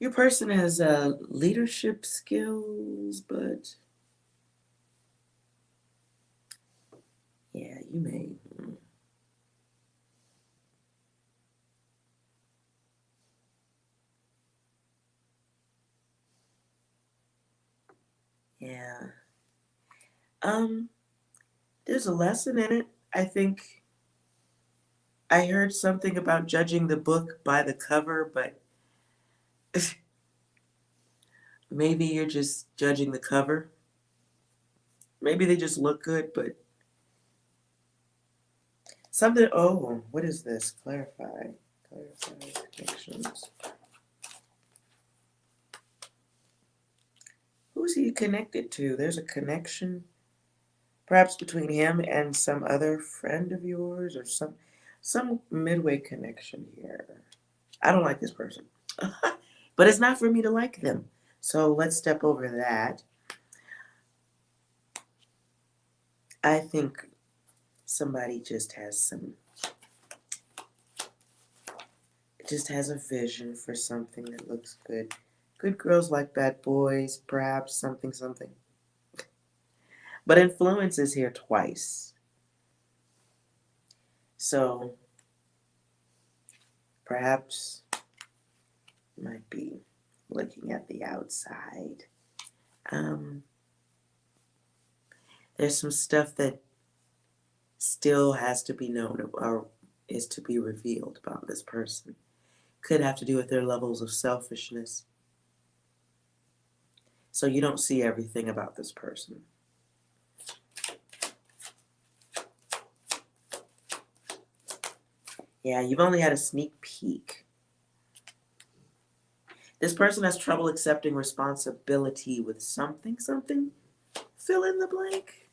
Your person has leadership skills, but yeah, you may. Yeah. There's a lesson in it. I think I heard something about judging the book by the cover, but maybe you're just judging the cover. Maybe they just look good, but something. Oh, what is this? Clarify connections. Who's he connected to? There's a connection, perhaps between him and some other friend of yours, or some midway connection here. I don't like this person, but it's not for me to like them. So let's step over that. I think somebody just has a vision for something that looks good. Good girls like bad boys, perhaps something. But influence is here twice. So perhaps might be looking at the outside. There's some stuff that still has to be known or is to be revealed about this person. Could have to do with their levels of selfishness. So you don't see everything about this person. Yeah, you've only had a sneak peek. This person has trouble accepting responsibility with something. Fill in the blank.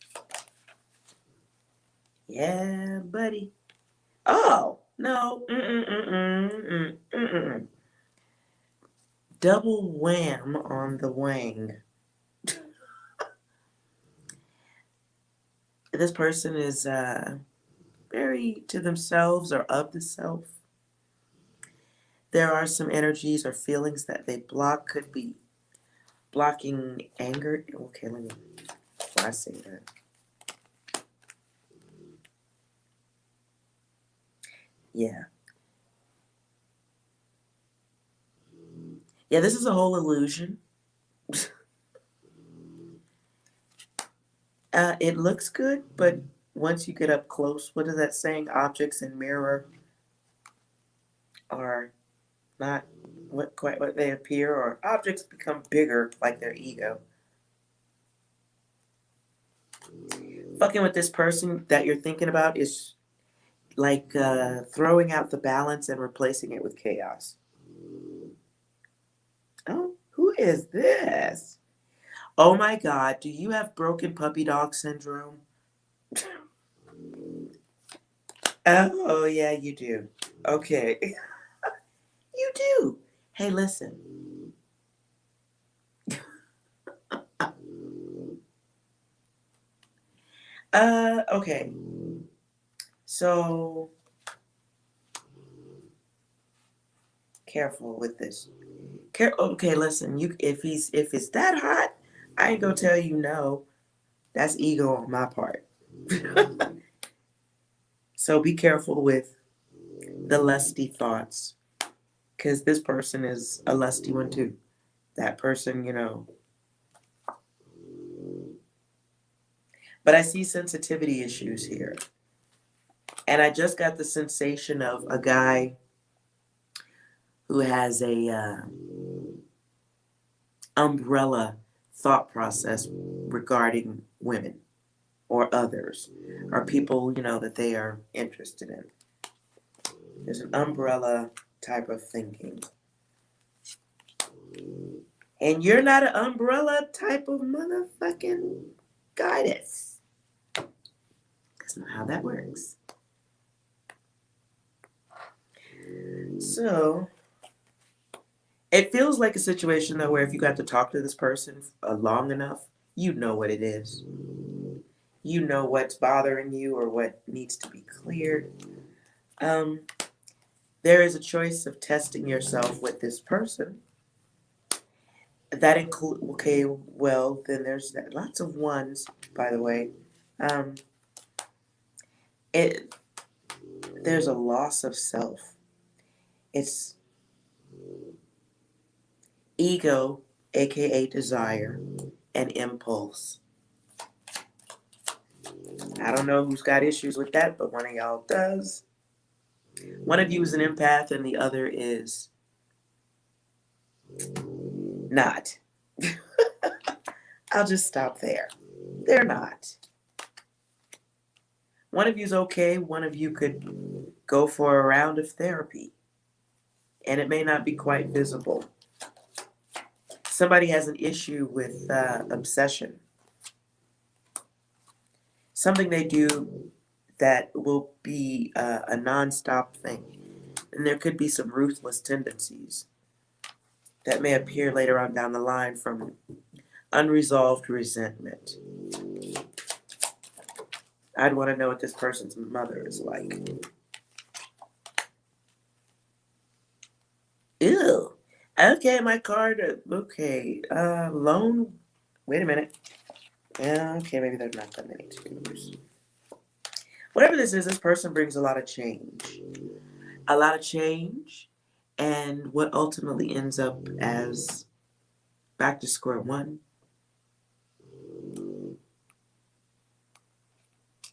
Yeah, buddy. Oh, no. Double wham on the wang. This person is very to themselves or of the self. There are some energies or feelings that they block. Could be blocking anger. Okay, let me, before I say that. Yeah. Yeah, this is a whole illusion. It looks good, but once you get up close, what is that saying? Objects in mirror are not quite what they appear, or objects become bigger like their ego. Fucking with this person that you're thinking about is like throwing out the balance and replacing it with chaos. Oh, who is this? Oh my God, do you have broken puppy dog syndrome? Oh, yeah, you do. Okay. You do. Hey, listen. Okay. So, careful with this. Okay, listen. If it's that hot, I ain't gonna tell you no. That's ego on my part. So be careful with the lusty thoughts, because this person is a lusty one too. That person, But I see sensitivity issues here. And I just got the sensation of a guy who has a umbrella thought process regarding women or others or people, that they are interested in. There's an umbrella type of thinking. And you're not an umbrella type of motherfucking goddess. That's not how that works. So, it feels like a situation, though, where if you got to talk to this person long enough, you know what it is. You know what's bothering you or what needs to be cleared. There is a choice of testing yourself with this person. That include, okay, well, then there's lots of ones, by the way. There's a loss of self. It's ego, aka desire, and impulse. I don't know who's got issues with that, but one of y'all does. One of you is an empath and the other is not. I'll just stop there. They're not. One of you's okay. One of you could go for a round of therapy. And it may not be quite visible. Somebody has an issue with obsession. Something they do that will be a nonstop thing. And there could be some ruthless tendencies that may appear later on down the line from unresolved resentment. I'd want to know what this person's mother is like. Ew. Okay, my card. Okay. Loan. Wait a minute. Okay, maybe there's not that many twos. Whatever this is, this person brings a lot of change. A lot of change. And what ultimately ends up as back to square one.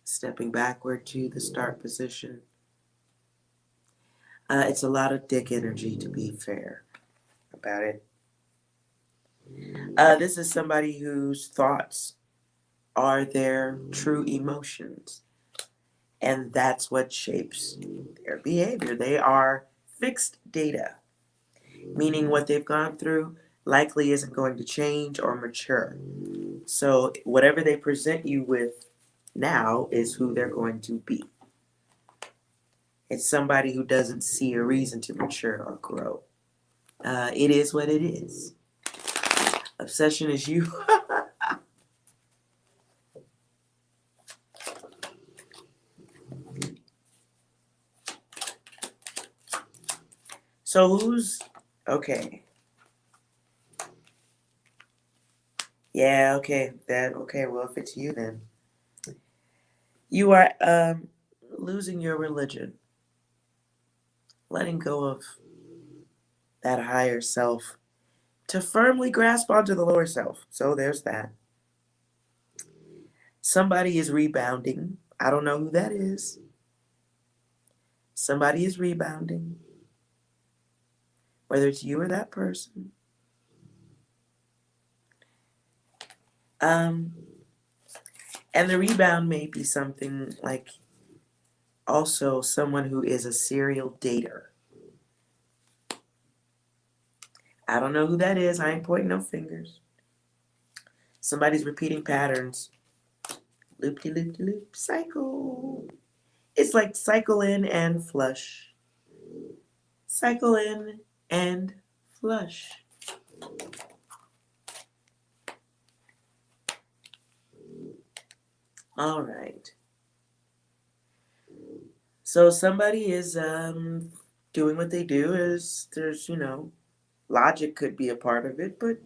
Stepping backward to the start position. It's a lot of dick energy, to be fair about it. This is somebody whose thoughts are their true emotions. And that's what shapes their behavior. They are fixed data, meaning what they've gone through likely isn't going to change or mature. So whatever they present you with now is who they're going to be. It's somebody who doesn't see a reason to mature or grow. It is what it is. Obsession is you. So who's okay? Yeah, okay. Okay, well, if it's you, then you are losing your religion, letting go of that higher self to firmly grasp onto the lower self. So there's that. Somebody is rebounding. I don't know who that is. Somebody is rebounding, whether it's you or that person. And the rebound may be something like Also, someone who is a serial dater. I don't know who that is. I ain't pointing no fingers. Somebody's repeating patterns. Loop-de-loop-de-loop. Cycle. It's like cycle in and flush. Cycle in and flush. All right. So somebody is doing what they do. Is there's logic could be a part of it, but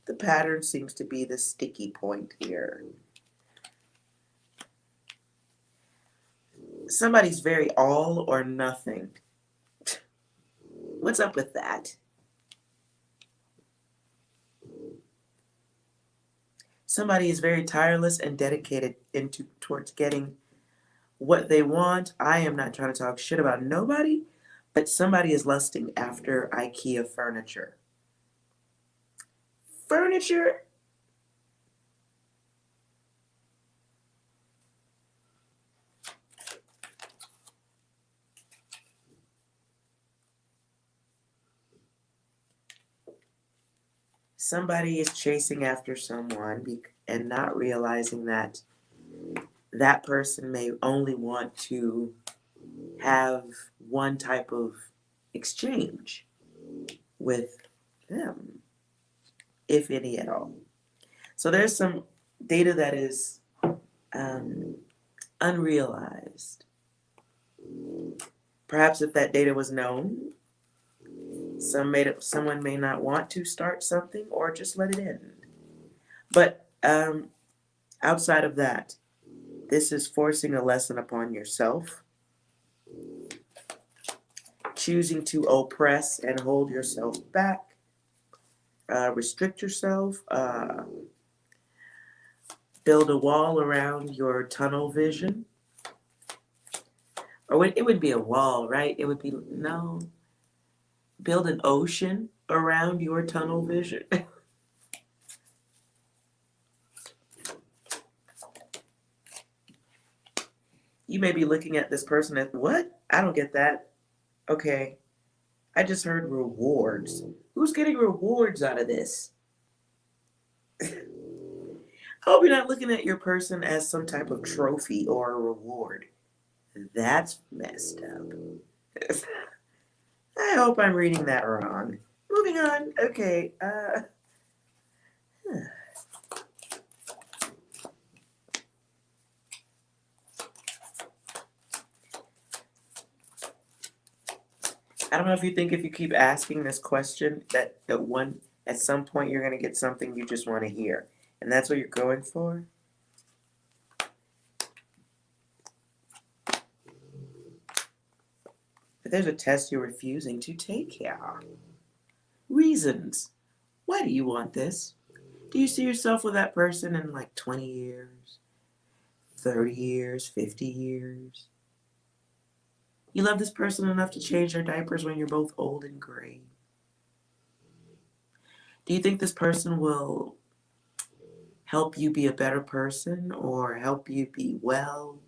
the pattern seems to be the sticky point here. Somebody's very all or nothing. What's up with that? Somebody is very tireless and dedicated towards getting what they want. I am not trying to talk shit about nobody, but somebody is lusting after IKEA furniture. Furniture? Somebody is chasing after someone and not realizing that that person may only want to have one type of exchange with them, if any at all. So there's some data that is unrealized. Perhaps if that data was known, someone may not want to start something or just let it end. But outside of that, this is forcing a lesson upon yourself, choosing to oppress and hold yourself back, restrict yourself, build a wall around your tunnel vision. Or it would be a wall, right? It would be, no, build an ocean around your tunnel vision. You may be looking at this person as, what? I don't get that. Okay, I just heard rewards. Who's getting rewards out of this? I hope you're not looking at your person as some type of trophy or a reward. That's messed up. I hope I'm reading that wrong. Moving on. Okay. I don't know if you think if you keep asking this question that at some point you're going to get something you just want to hear. And that's what you're going for? But there's a test you're refusing to take here. Reasons. Why do you want this? Do you see yourself with that person in like 20 years, 30 years, 50 years? You love this person enough to change their diapers when you're both old and gray? Do you think this person will help you be a better person or help you be well?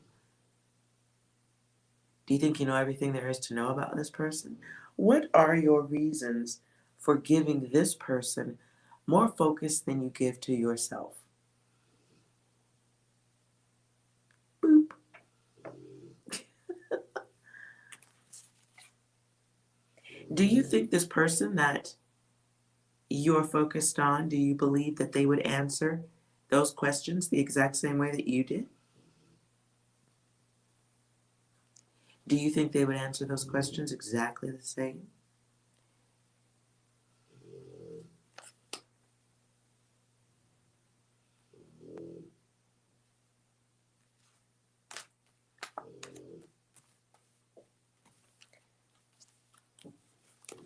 Do you think you know everything there is to know about this person? What are your reasons for giving this person more focus than you give to yourself? Boop. Do you think this person that you're focused on, do you believe that they would answer those questions the exact same way that you did? Do you think they would answer those questions exactly the same?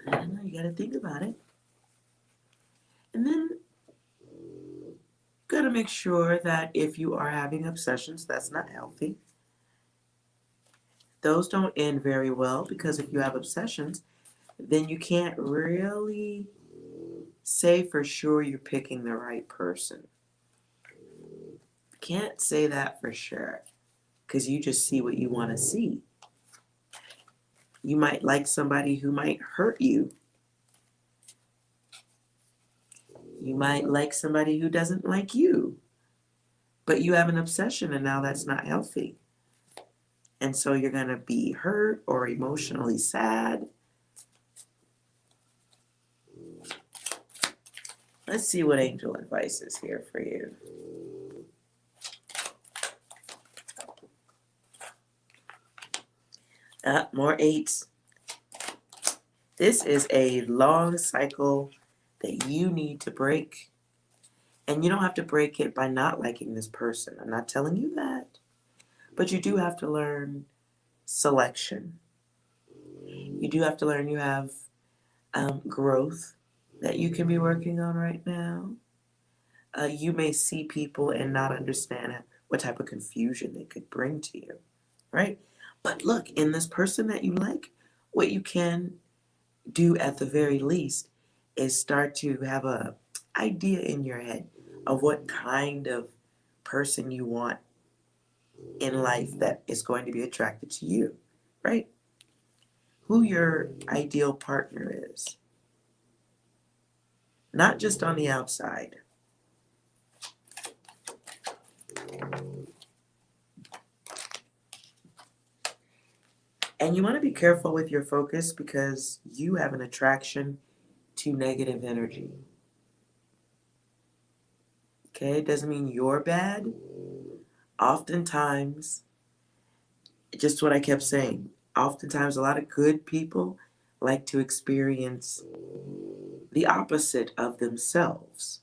I don't know, you gotta think about it. And then gotta make sure that if you are having obsessions, that's not healthy. Those don't end very well because if you have obsessions, then you can't really say for sure you're picking the right person. Can't say that for sure. because you just see what you want to see. You might like somebody who might hurt you. You might like somebody who doesn't like you. But you have an obsession, and now that's not healthy. And so you're going to be hurt or emotionally sad. Let's see what angel advice is here for you. More eights. This is a long cycle that you need to break. And you don't have to break it by not liking this person. I'm not telling you that. But you do have to learn selection. You do have to learn you have growth that you can be working on right now. You may see people and not understand what type of confusion they could bring to you, right? But look, in this person that you like, what you can do at the very least is start to have a idea in your head of what kind of person you want in life that is going to be attracted to you, right? Who your ideal partner is. Not just on the outside. And you want to be careful with your focus because you have an attraction to negative energy. Okay, it doesn't mean you're bad. Oftentimes, just what I kept saying, oftentimes a lot of good people like to experience the opposite of themselves.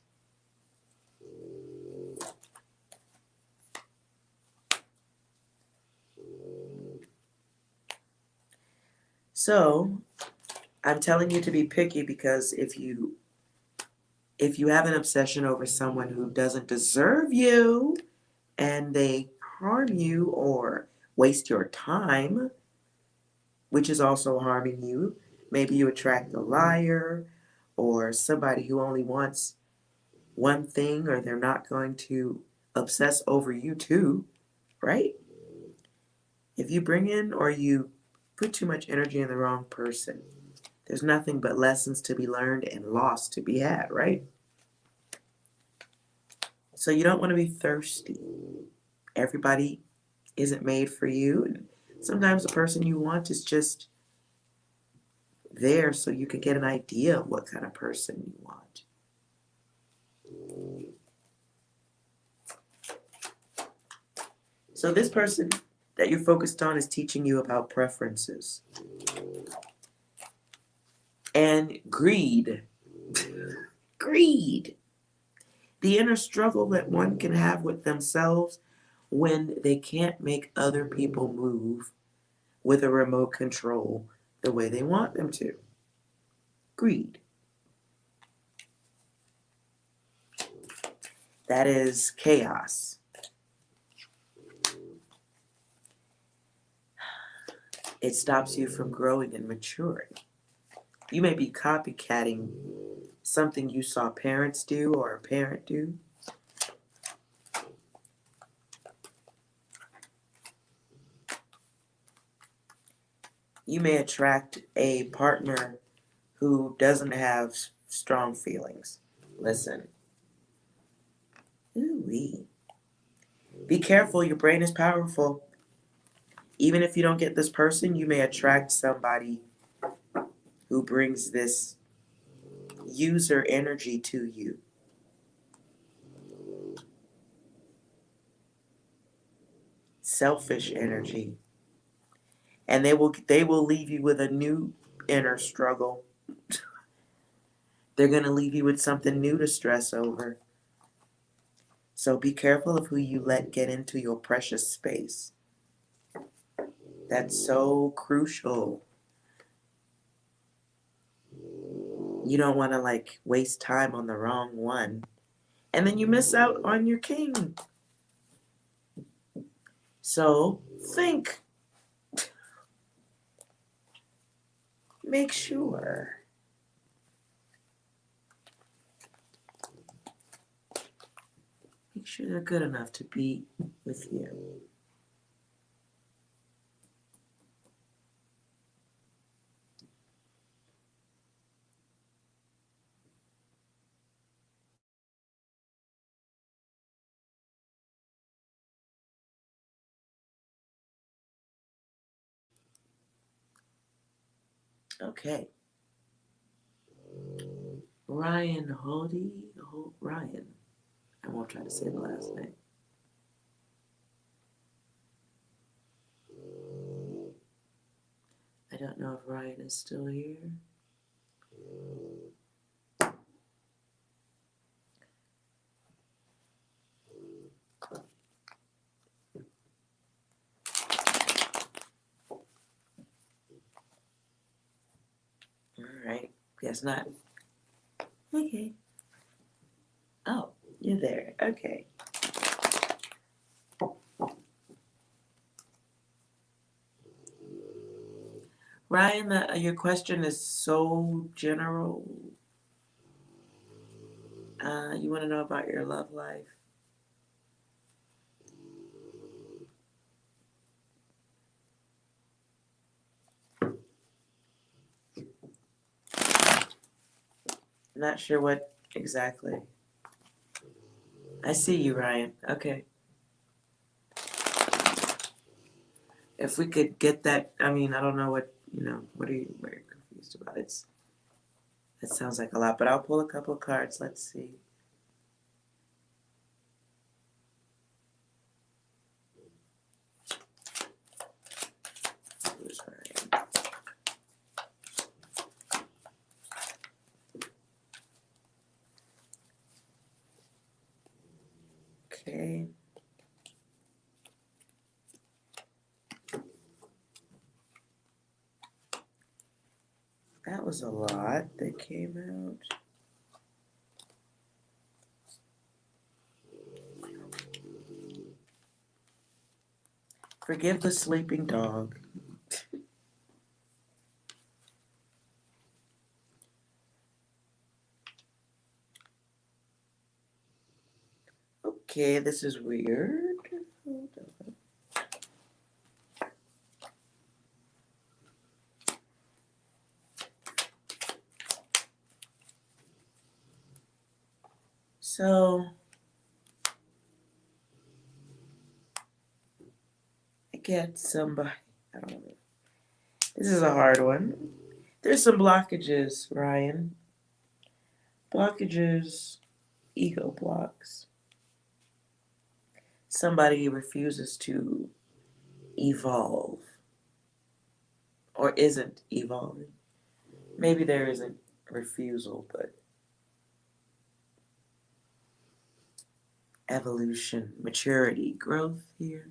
So, I'm telling you to be picky because if you have an obsession over someone who doesn't deserve you and they harm you or waste your time, which is also harming you, maybe you attract a liar or somebody who only wants one thing, or they're not going to obsess over you too, right? If you bring in or you put too much energy in the wrong person, there's nothing but lessons to be learned and loss to be had, right? So you don't want to be thirsty. Everybody isn't made for you. And sometimes the person you want is just there so you can get an idea of what kind of person you want. So this person that you're focused on is teaching you about preferences. And greed. Greed. The inner struggle that one can have with themselves when they can't make other people move with a remote control the way they want them to. Greed. That is chaos. It stops you from growing and maturing. You may be copycatting something you saw parents do or a parent do. You may attract a partner who doesn't have strong feelings. Listen. Ooh-wee. Be careful, your brain is powerful. Even if you don't get this person, you may attract somebody who brings this user energy to you. Selfish energy. And they will leave you with a new inner struggle. They're going to leave you with something new to stress over. So be careful of who you let get into your precious space. That's so crucial. You don't want to waste time on the wrong one. And then you miss out on your king. So think. Make sure. Make sure they're good enough to be with you. Okay. Ryan Ryan. I won't try to say the last name. I don't know if Ryan is still here. All right. Guess not. Okay. Oh, you're there. Okay. Ryan, your question is so general. You want to know about your love life? Not sure what exactly. I see you, Ryan. Okay. If we could get that, I mean, I don't know what, what are you very confused about? It sounds like a lot, but I'll pull a couple of cards. Let's see. Who's Ryan? Okay. That was a lot that came out. Forgive the sleeping dog. Okay, this is weird. Hold on. So, I get somebody, I don't know. This is a hard one. There's some blockages, Ryan. Blockages, ego blocks. Somebody refuses to evolve or isn't evolving. Maybe there isn't refusal, but evolution, maturity, growth here.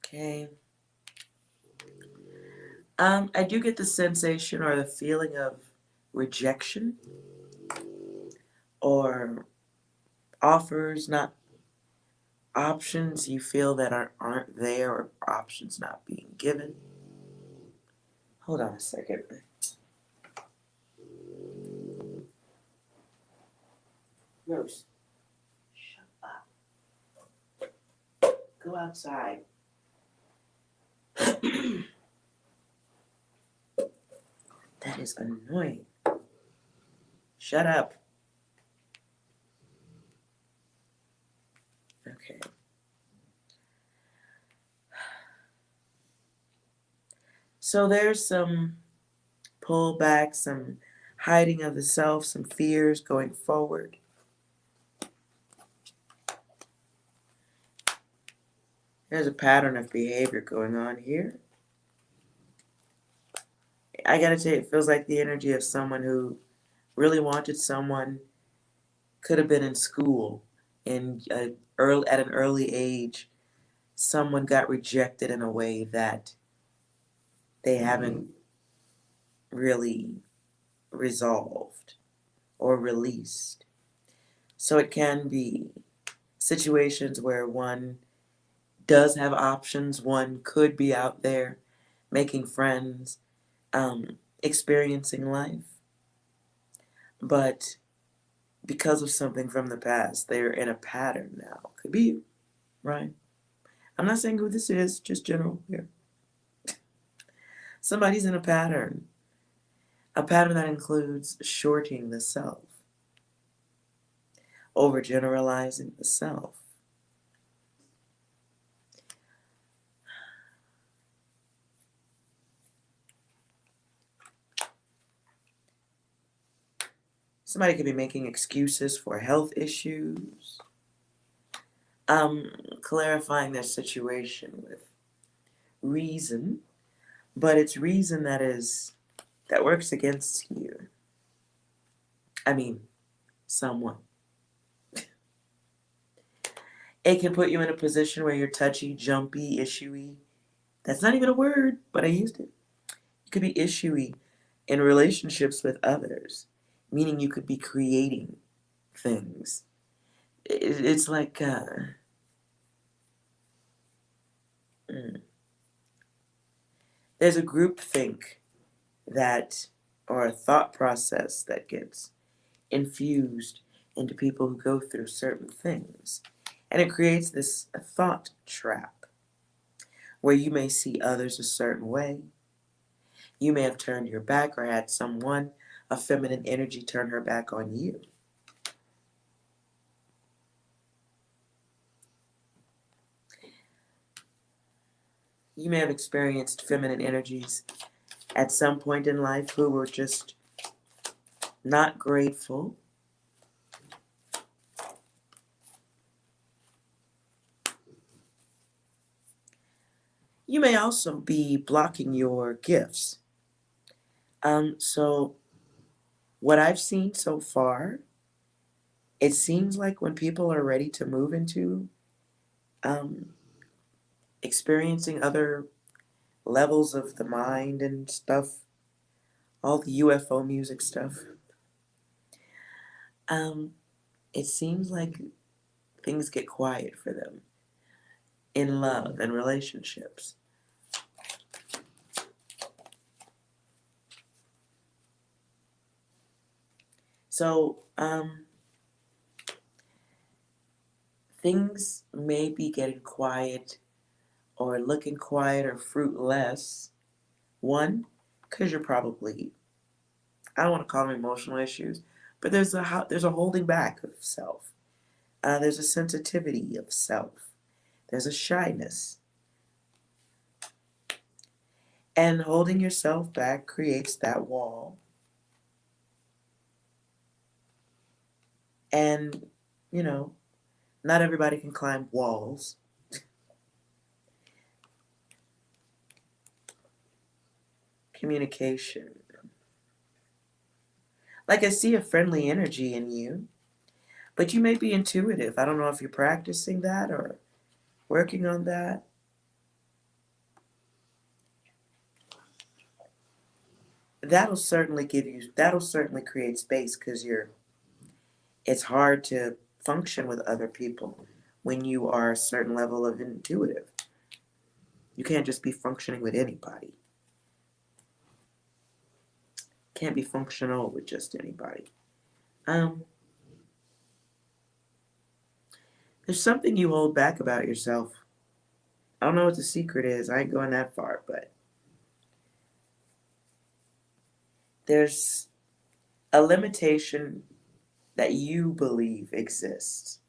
Okay. I do get the sensation or the feeling of rejection or offers, not options you feel that aren't there, or options not being given. Hold on a second. Rose, shut up. Go outside. That is annoying. Shut up. Okay. So there's some pullback, some hiding of the self, some fears going forward. There's a pattern of behavior going on here. I gotta tell you, it feels like the energy of someone who really wanted someone, could have been in school, and at an early age, someone got rejected in a way that they haven't really resolved or released. So it can be situations where one does have options, one could be out there making friends, experiencing life, but because of something from the past, they're in a pattern now. Could be you, right? I'm not saying who this is, just general here. Somebody's in a pattern. A pattern that includes shorting the self, overgeneralizing the self. Somebody could be making excuses for health issues, clarifying their situation with reason, but it's reason that works against you. I mean, someone. It can put you in a position where you're touchy, jumpy, issuey. That's not even a word, but I used it. You could be issuey in relationships with others, meaning you could be creating things. It's like, there's a group think that, or a thought process that gets infused into people who go through certain things. And it creates this thought trap where you may see others a certain way. You may have turned your back or had someone, a feminine energy, turn her back on you. You may have experienced feminine energies at some point in life who were just not grateful. You may also be blocking your gifts. So what I've seen so far, it seems like when people are ready to move into experiencing other levels of the mind and stuff, all the UFO music stuff, it seems like things get quiet for them in love and relationships. So, things may be getting quiet or looking quiet or fruitless. One, because you're probably, I don't want to call them emotional issues, but there's a holding back of self. There's a sensitivity of self. There's a shyness. And holding yourself back creates that wall. And, not everybody can climb walls. Communication. Like, I see a friendly energy in you, but you may be intuitive. I don't know if you're practicing that or working on that. That'll certainly create space, because it's hard to function with other people when you are a certain level of intuitive. You can't just be functioning with anybody. Can't be functional with just anybody. There's something you hold back about yourself. I don't know what the secret is. I ain't going that far, but there's a limitation that you believe exists.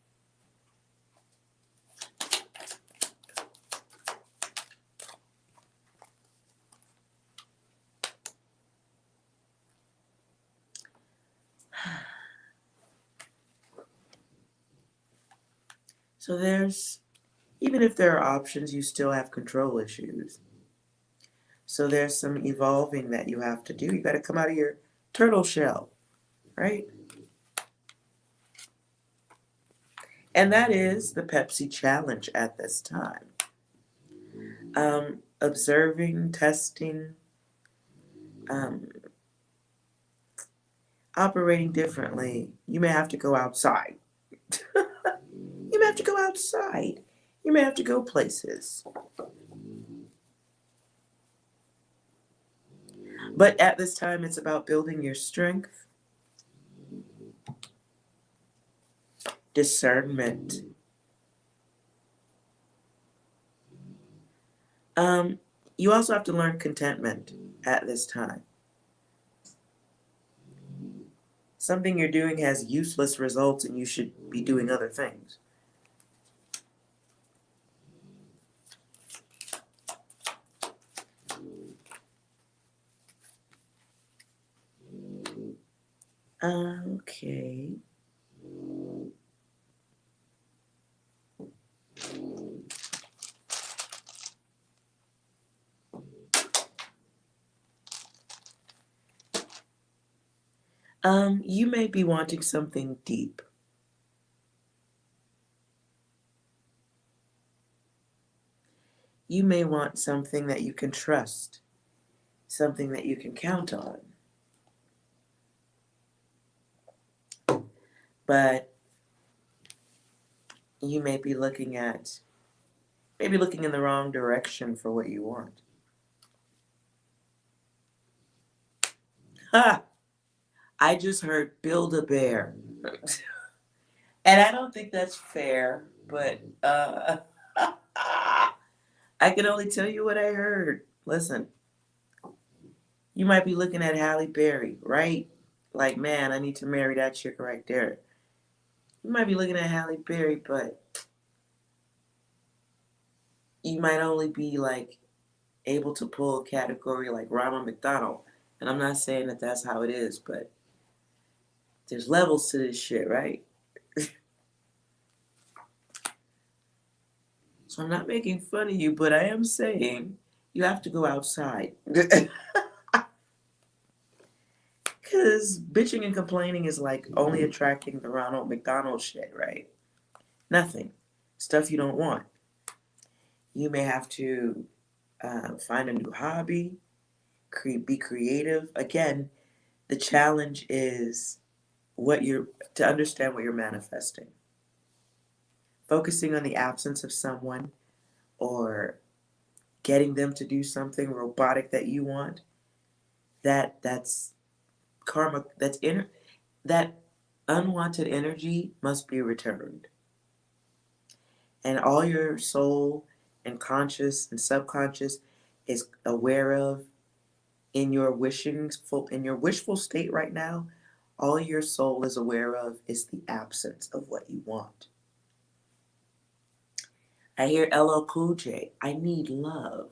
So even if there are options, you still have control issues. So there's some evolving that you have to do. You got to come out of your turtle shell, right? And that is the Pepsi challenge at this time. Observing, testing, operating differently. You may have to go outside. You may have to go outside. You may have to go places. But at this time, it's about building your strength, discernment. You also have to learn contentment at this time. something you're doing has useless results and you should be doing other things. Okay. You may be wanting something deep. You may want something that you can trust, something that you can count on. But you may be looking in the wrong direction for what you want. Ha! I just heard build a bear. And I don't think that's fair, but I can only tell you what I heard. Listen, you might be looking at Halle Berry, right? Like, man, I need to marry that chick right there. You might be looking at Halle Berry, but you might only be like able to pull a category like Ronald McDonald. And I'm not saying that that's how it is, but there's levels to this shit, right? So I'm not making fun of you, but I am saying you have to go outside. Because bitching and complaining is like only attracting the Ronald McDonald shit, right? Nothing. Stuff you don't want. You may have to find a new hobby, be creative. Again, the challenge is to understand what you're manifesting. Focusing on the absence of someone or getting them to do something robotic that you want, that's karma, that unwanted energy must be returned. And all your soul and conscious and subconscious is aware of in your wishful state right now, all your soul is aware of is the absence of what you want. I hear LL Cool J, I need love.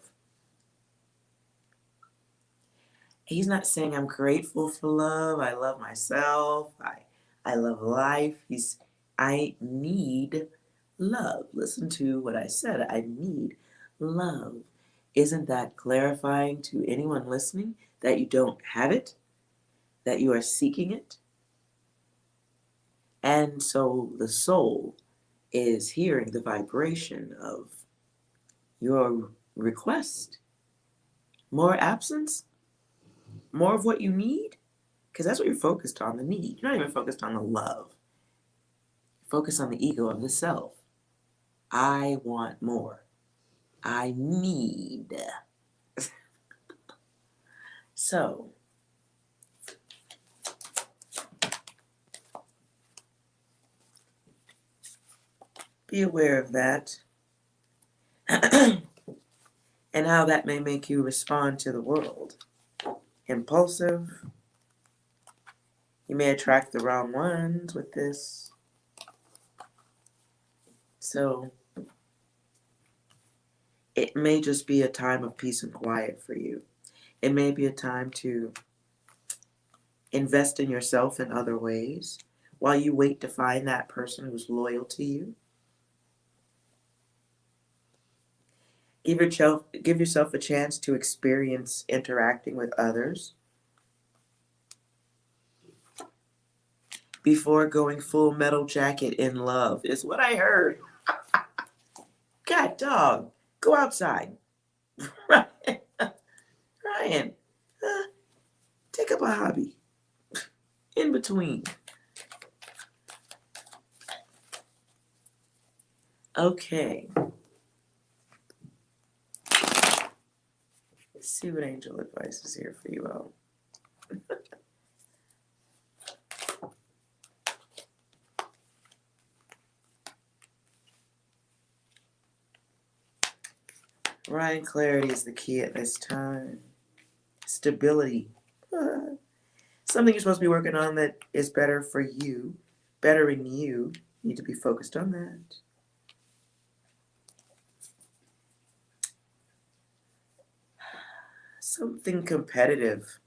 He's not saying I'm grateful for love. I love myself. I love life. I need love. Listen to what I said. I need love. Isn't that clarifying to anyone listening that you don't have it, that you are seeking it? And so the soul is hearing the vibration of your request. More absence? More of what you need? Because that's what you're focused on, the need. You're not even focused on the love. Focus on the ego of the self. I want more. I need. So, be aware of that and how that may make you respond to the world. Impulsive. You may attract the wrong ones with this. So, it may just be a time of peace and quiet for you. It may be a time to invest in yourself in other ways while you wait to find that person who's loyal to you. Give yourself a chance to experience interacting with others before going full metal jacket in love, is what I heard. God dog, go outside. Ryan, take up a hobby. In between. Okay. Let's see what angel advice is here for you all. Ryan, clarity is the key at this time. Stability. Some something you're supposed to be working on that is better for you, bettering you. You need to be focused on that. Something competitive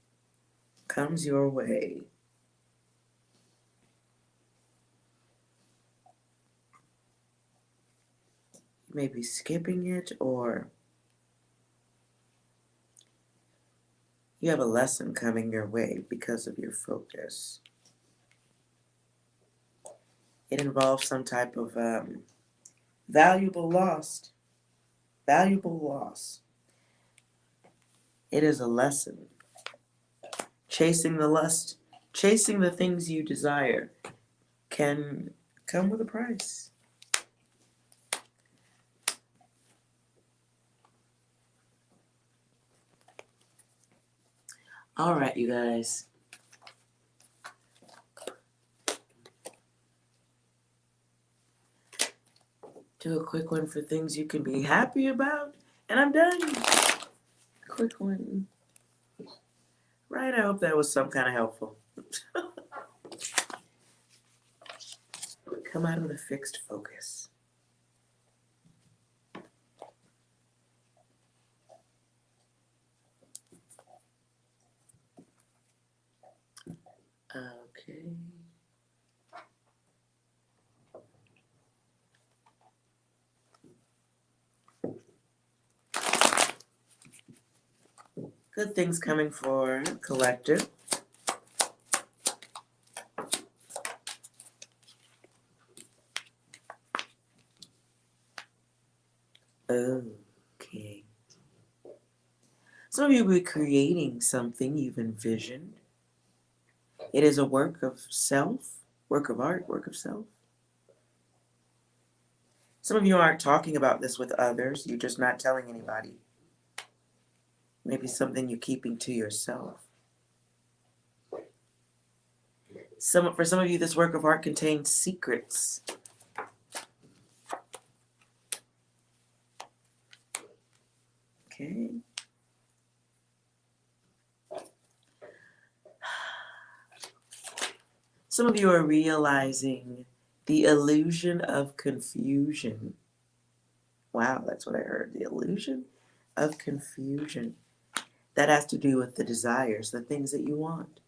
comes your way. You may be skipping it, or you have a lesson coming your way because of your focus. It involves some type of valuable loss. Valuable loss. It is a lesson. Chasing the lust, chasing the things you desire can come with a price. All right, you guys. Do a quick one for things you can be happy about, and I'm done. Quick one. Right, I hope that was some kind of helpful. Come out of the fixed focus. Okay. Good things coming for collective. Okay. Some of you will be creating something you've envisioned. It is a work of self, work of art, work of self. Some of you aren't talking about this with others. You're just not telling anybody. Maybe something you're keeping to yourself. For some of you, this work of art contains secrets. Okay. Some of you are realizing the illusion of confusion. Wow, that's what I heard. The illusion of confusion. That has to do with the desires, the things that you want.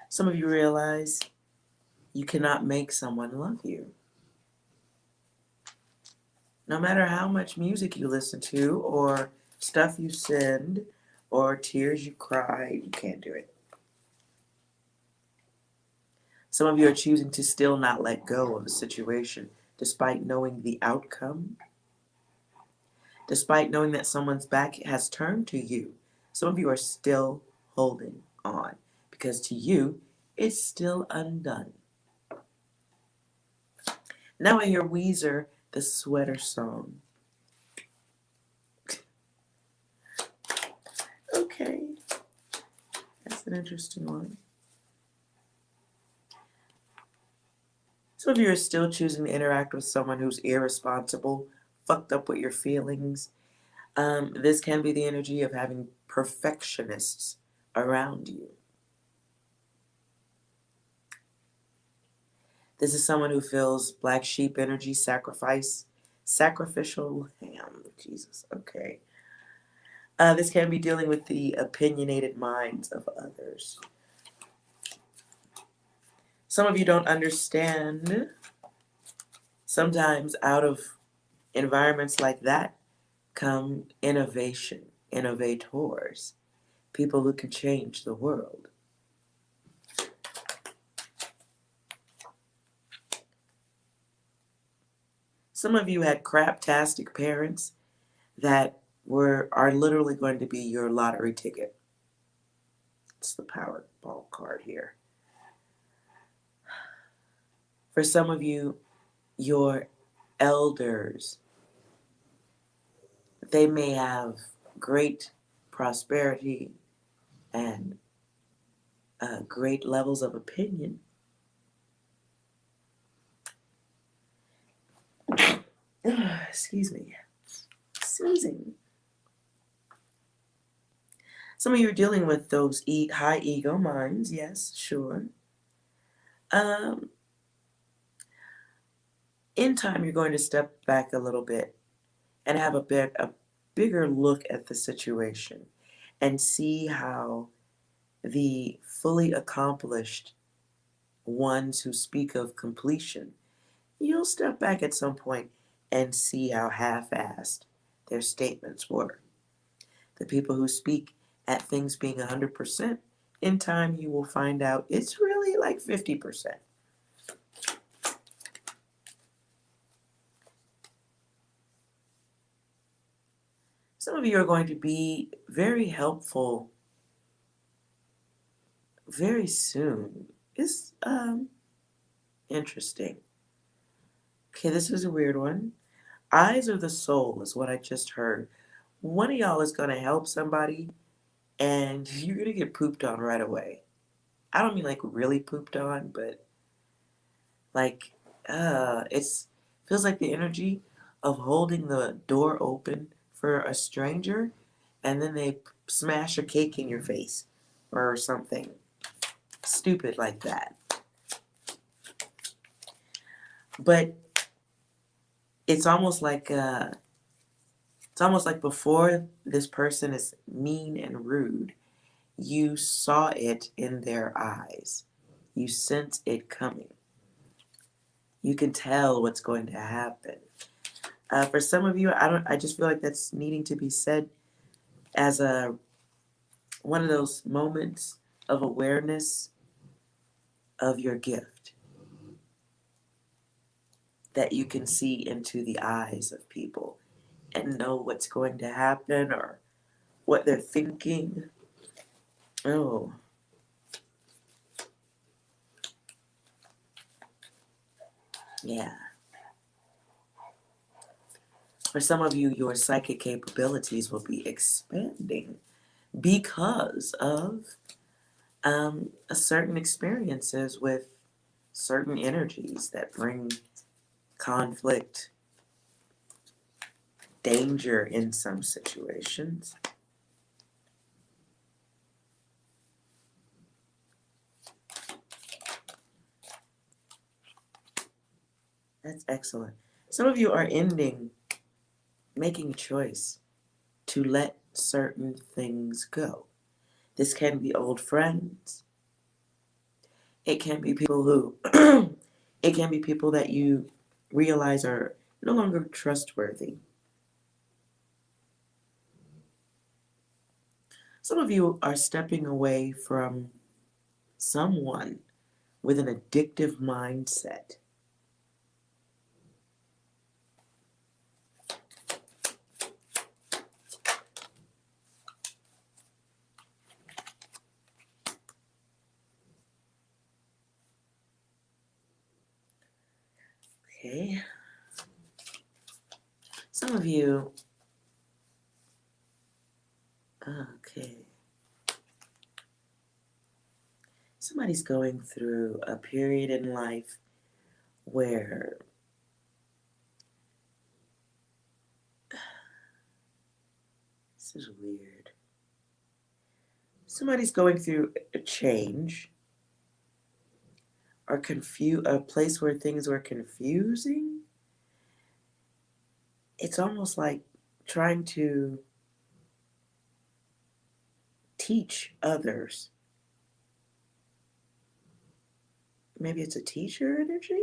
Some of you realize you cannot make someone love you. No matter how much music you listen to, or stuff you send, or tears you cry, you can't do it. Some of you are choosing to still not let go of a situation, despite knowing the outcome, despite knowing that someone's back has turned to you. Some of you are still holding on, because to you, it's still undone. Now I hear Weezer, the Sweater Song. Okay, that's an interesting one. Some of you are still choosing to interact with someone who's irresponsible, fucked up with your feelings. This can be the energy of having perfectionists around you. This is someone who feels black sheep energy, sacrificial lamb. Jesus, okay. This can be dealing with the opinionated minds of others. Some of you don't understand. Sometimes out of environments like that come innovation, innovators, people who can change the world. Some of you had craptastic parents that are literally going to be your lottery ticket. It's the Powerball card here. For some of you, your elders, they may have great prosperity and great levels of opinion. Excuse me. Sneezing. Some of you are dealing with those high ego minds. Yes, sure. Um, in time, you're going to step back a little bit and have a bigger look at the situation and see how the fully accomplished ones who speak of completion, you'll step back at some point and see how half-assed their statements were. The people who speak at things being 100%, in time you will find out it's really like 50%. Some of you are going to be very helpful very soon. It's interesting. Okay, this is a weird one. Eyes of the soul is what I just heard. One of y'all is going to help somebody and you're going to get pooped on right away. I don't mean like really pooped on, but like it's feels like the energy of holding the door open for a stranger and then they smash a cake in your face or something stupid like that. But it's almost like before this person is mean and rude, you saw it in their eyes. You sense it coming. You can tell what's going to happen. For some of you, I just feel like that's needing to be said as one of those moments of awareness of your gift that you can see into the eyes of people and know what's going to happen or what they're thinking. Oh. Yeah. For some of you, your psychic capabilities will be expanding because of certain experiences with certain energies that bring conflict, danger in some situations. That's excellent. Some of you are making a choice to let certain things go. This can be old friends. It can be people who, it can be people that you realize are no longer trustworthy. Some of you are stepping away from someone with an addictive mindset. Okay. Some of you, okay. Somebody's going through a period in life where this is weird. Somebody's going through a change or a place where things were confusing. It's almost like trying to teach others. Maybe it's a teacher energy?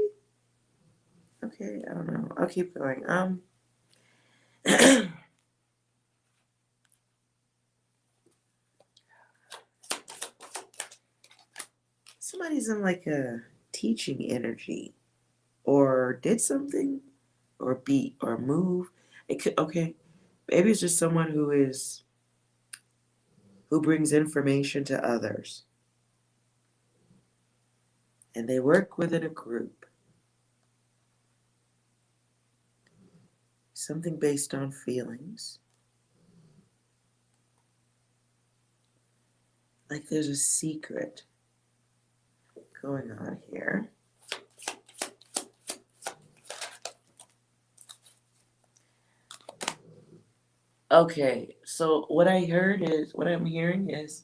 Okay, I don't know. I'll keep going. Somebody's in like a teaching energy or did something or beat or move. It could, okay, maybe it's just someone who brings information to others and they work within a group. Something based on feelings. Like there's a secret going on here. Okay, so what I'm hearing is,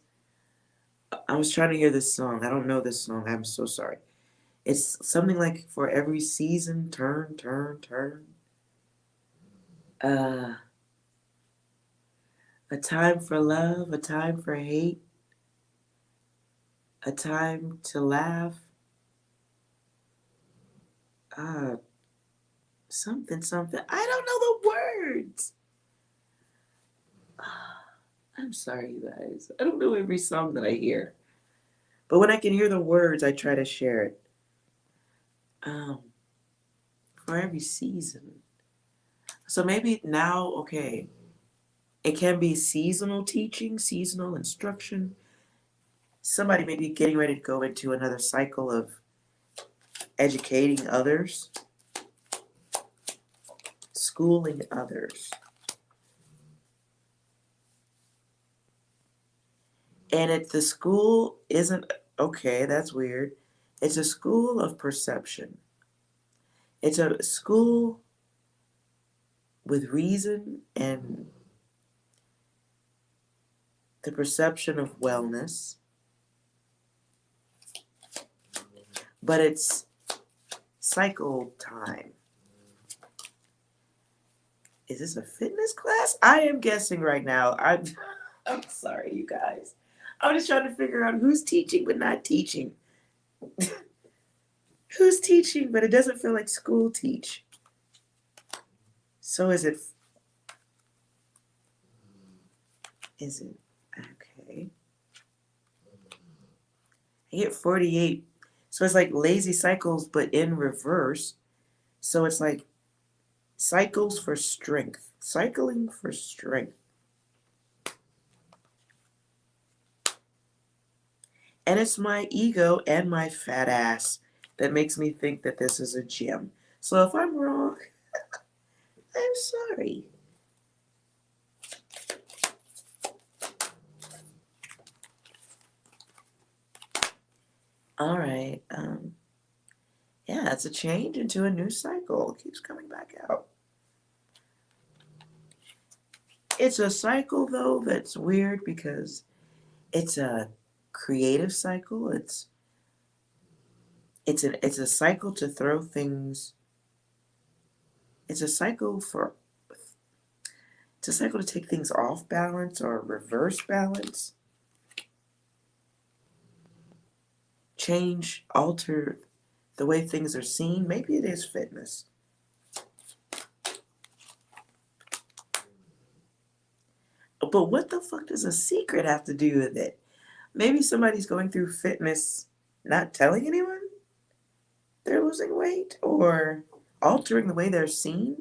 I was trying to hear this song. I don't know this song. I'm so sorry. It's something like for every season, turn, turn, turn. Uh, a time for love, a time for hate, a time to laugh. Uh, something, something. I don't know the words. I'm sorry, you guys. I don't know every song that I hear. But when I can hear the words, I try to share it. Um, for every season. So maybe now, okay, it can be seasonal teaching, seasonal instruction. Somebody may be getting ready to go into another cycle of educating others, schooling others. And if the school isn't, okay, that's weird. It's a school of perception. It's a school with reason and the perception of wellness, but it's cycle time. Is this a fitness class? I am guessing right now. I'm sorry, you guys. I'm just trying to figure out who's teaching but not teaching. Who's teaching, but it doesn't feel like school teach. So is it okay? I get 48. So it's like lazy cycles, but in reverse. So it's like cycles for strength, cycling for strength. And it's my ego and my fat ass that makes me think that this is a gym. So if I'm wrong, I'm sorry. All right. Yeah, it's a change into a new cycle. It keeps coming back out. It's a cycle though that's weird because it's a creative cycle. It's a cycle to throw things. It's a cycle for it's a cycle to take things off balance or reverse balance. Change, alter the way things are seen. Maybe it is fitness. But what the fuck does a secret have to do with it? Maybe somebody's going through fitness not telling anyone they're losing weight or altering the way they're seen,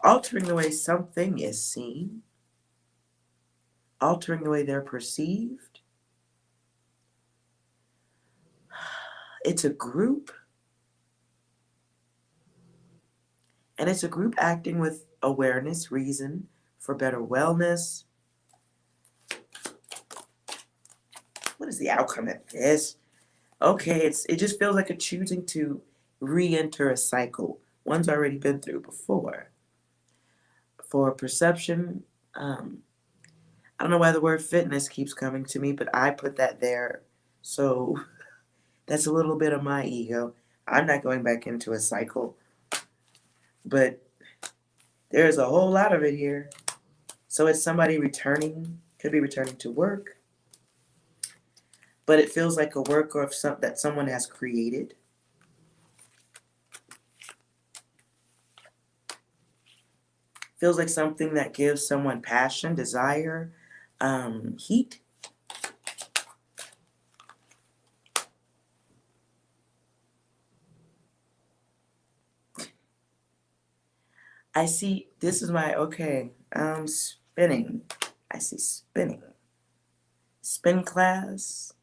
altering the way something is seen, altering the way they're perceived. It's a group, and it's a group acting with awareness, reason for better wellness. What is the outcome of this? Okay, it just feels like a choosing to re-enter a cycle one's already been through before. For perception, I don't know why the word fitness keeps coming to me, but I put that there. So that's a little bit of my ego. I'm not going back into a cycle, but there's a whole lot of it here. So it's somebody returning, could be returning to work, but it feels like a work of that someone has created. Feels like something that gives someone passion, desire, heat. I see, this is my, okay, spinning. I see spinning. Spin class.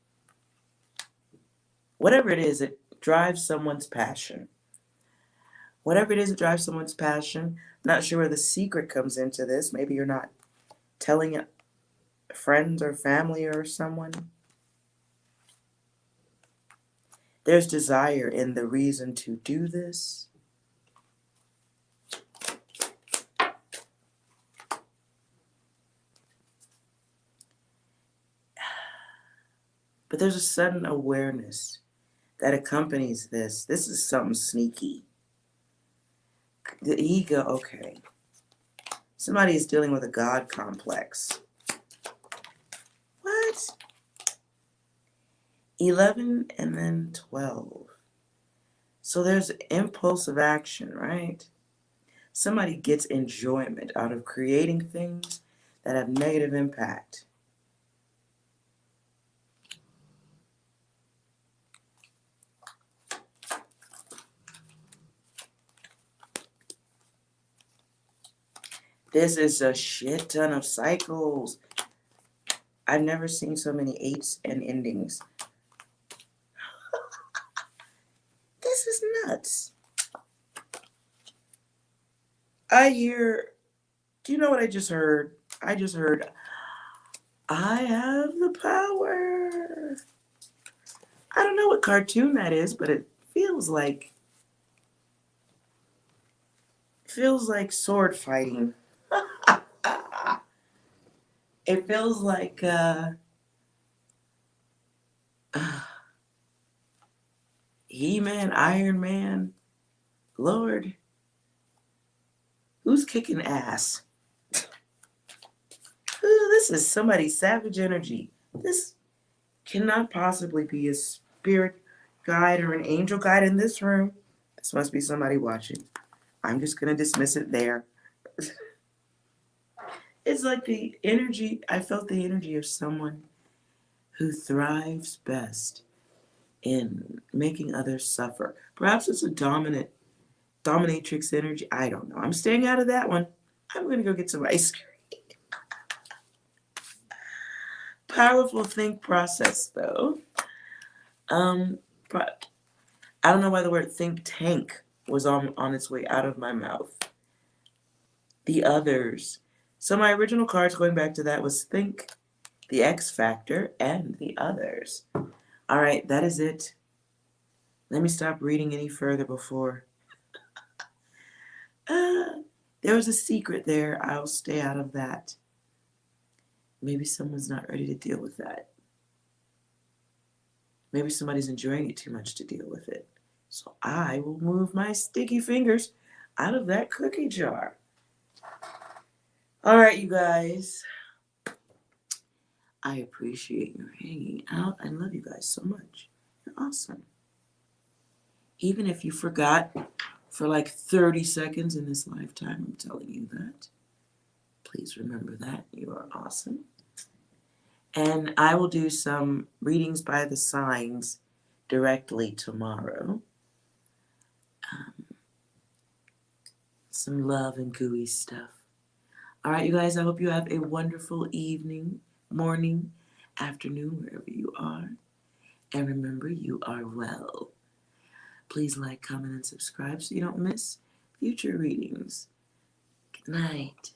Whatever it is, it drives someone's passion. Whatever it is that drives someone's passion. Not sure where the secret comes into this. Maybe you're not telling it friends or family or someone. There's desire in the reason to do this. But there's a sudden awareness that accompanies this. This is something sneaky. The ego, okay. Somebody is dealing with a God complex. What? 11 and then 12. So there's impulsive action, right? Somebody gets enjoyment out of creating things that have negative impact. This is a shit ton of cycles. I've never seen so many 8s and endings. This is nuts. I hear, do you know what I just heard? I just heard, I have the power. I don't know what cartoon that is, but it feels like sword fighting. It feels like He-Man, Iron Man, Lord. Who's kicking ass? Ooh, this is somebody's savage energy. This cannot possibly be a spirit guide or an angel guide in this room. This must be somebody watching. I'm just going to dismiss it there. It's like the energy, I felt the energy of someone who thrives best in making others suffer. Perhaps it's a dominatrix energy. I don't know. I'm staying out of that one. I'm going to go get some ice cream. Powerful think process, though. I don't know why the word think tank was on its way out of my mouth. The others. So my original cards, going back to that, was think, the X factor, and the others. All right, that is it. Let me stop reading any further before. There was a secret there. I'll stay out of that. Maybe someone's not ready to deal with that. Maybe somebody's enjoying it too much to deal with it. So I will move my sticky fingers out of that cookie jar. All right, you guys. I appreciate your hanging out. I love you guys so much. You're awesome. Even if you forgot for like 30 seconds in this lifetime, I'm telling you that. Please remember that. You are awesome. And I will do some readings by the signs directly tomorrow. Some love and gooey stuff. All right, you guys, I hope you have a wonderful evening, morning, afternoon, wherever you are. And remember, you are well. Please like, comment, and subscribe so you don't miss future readings. Good night.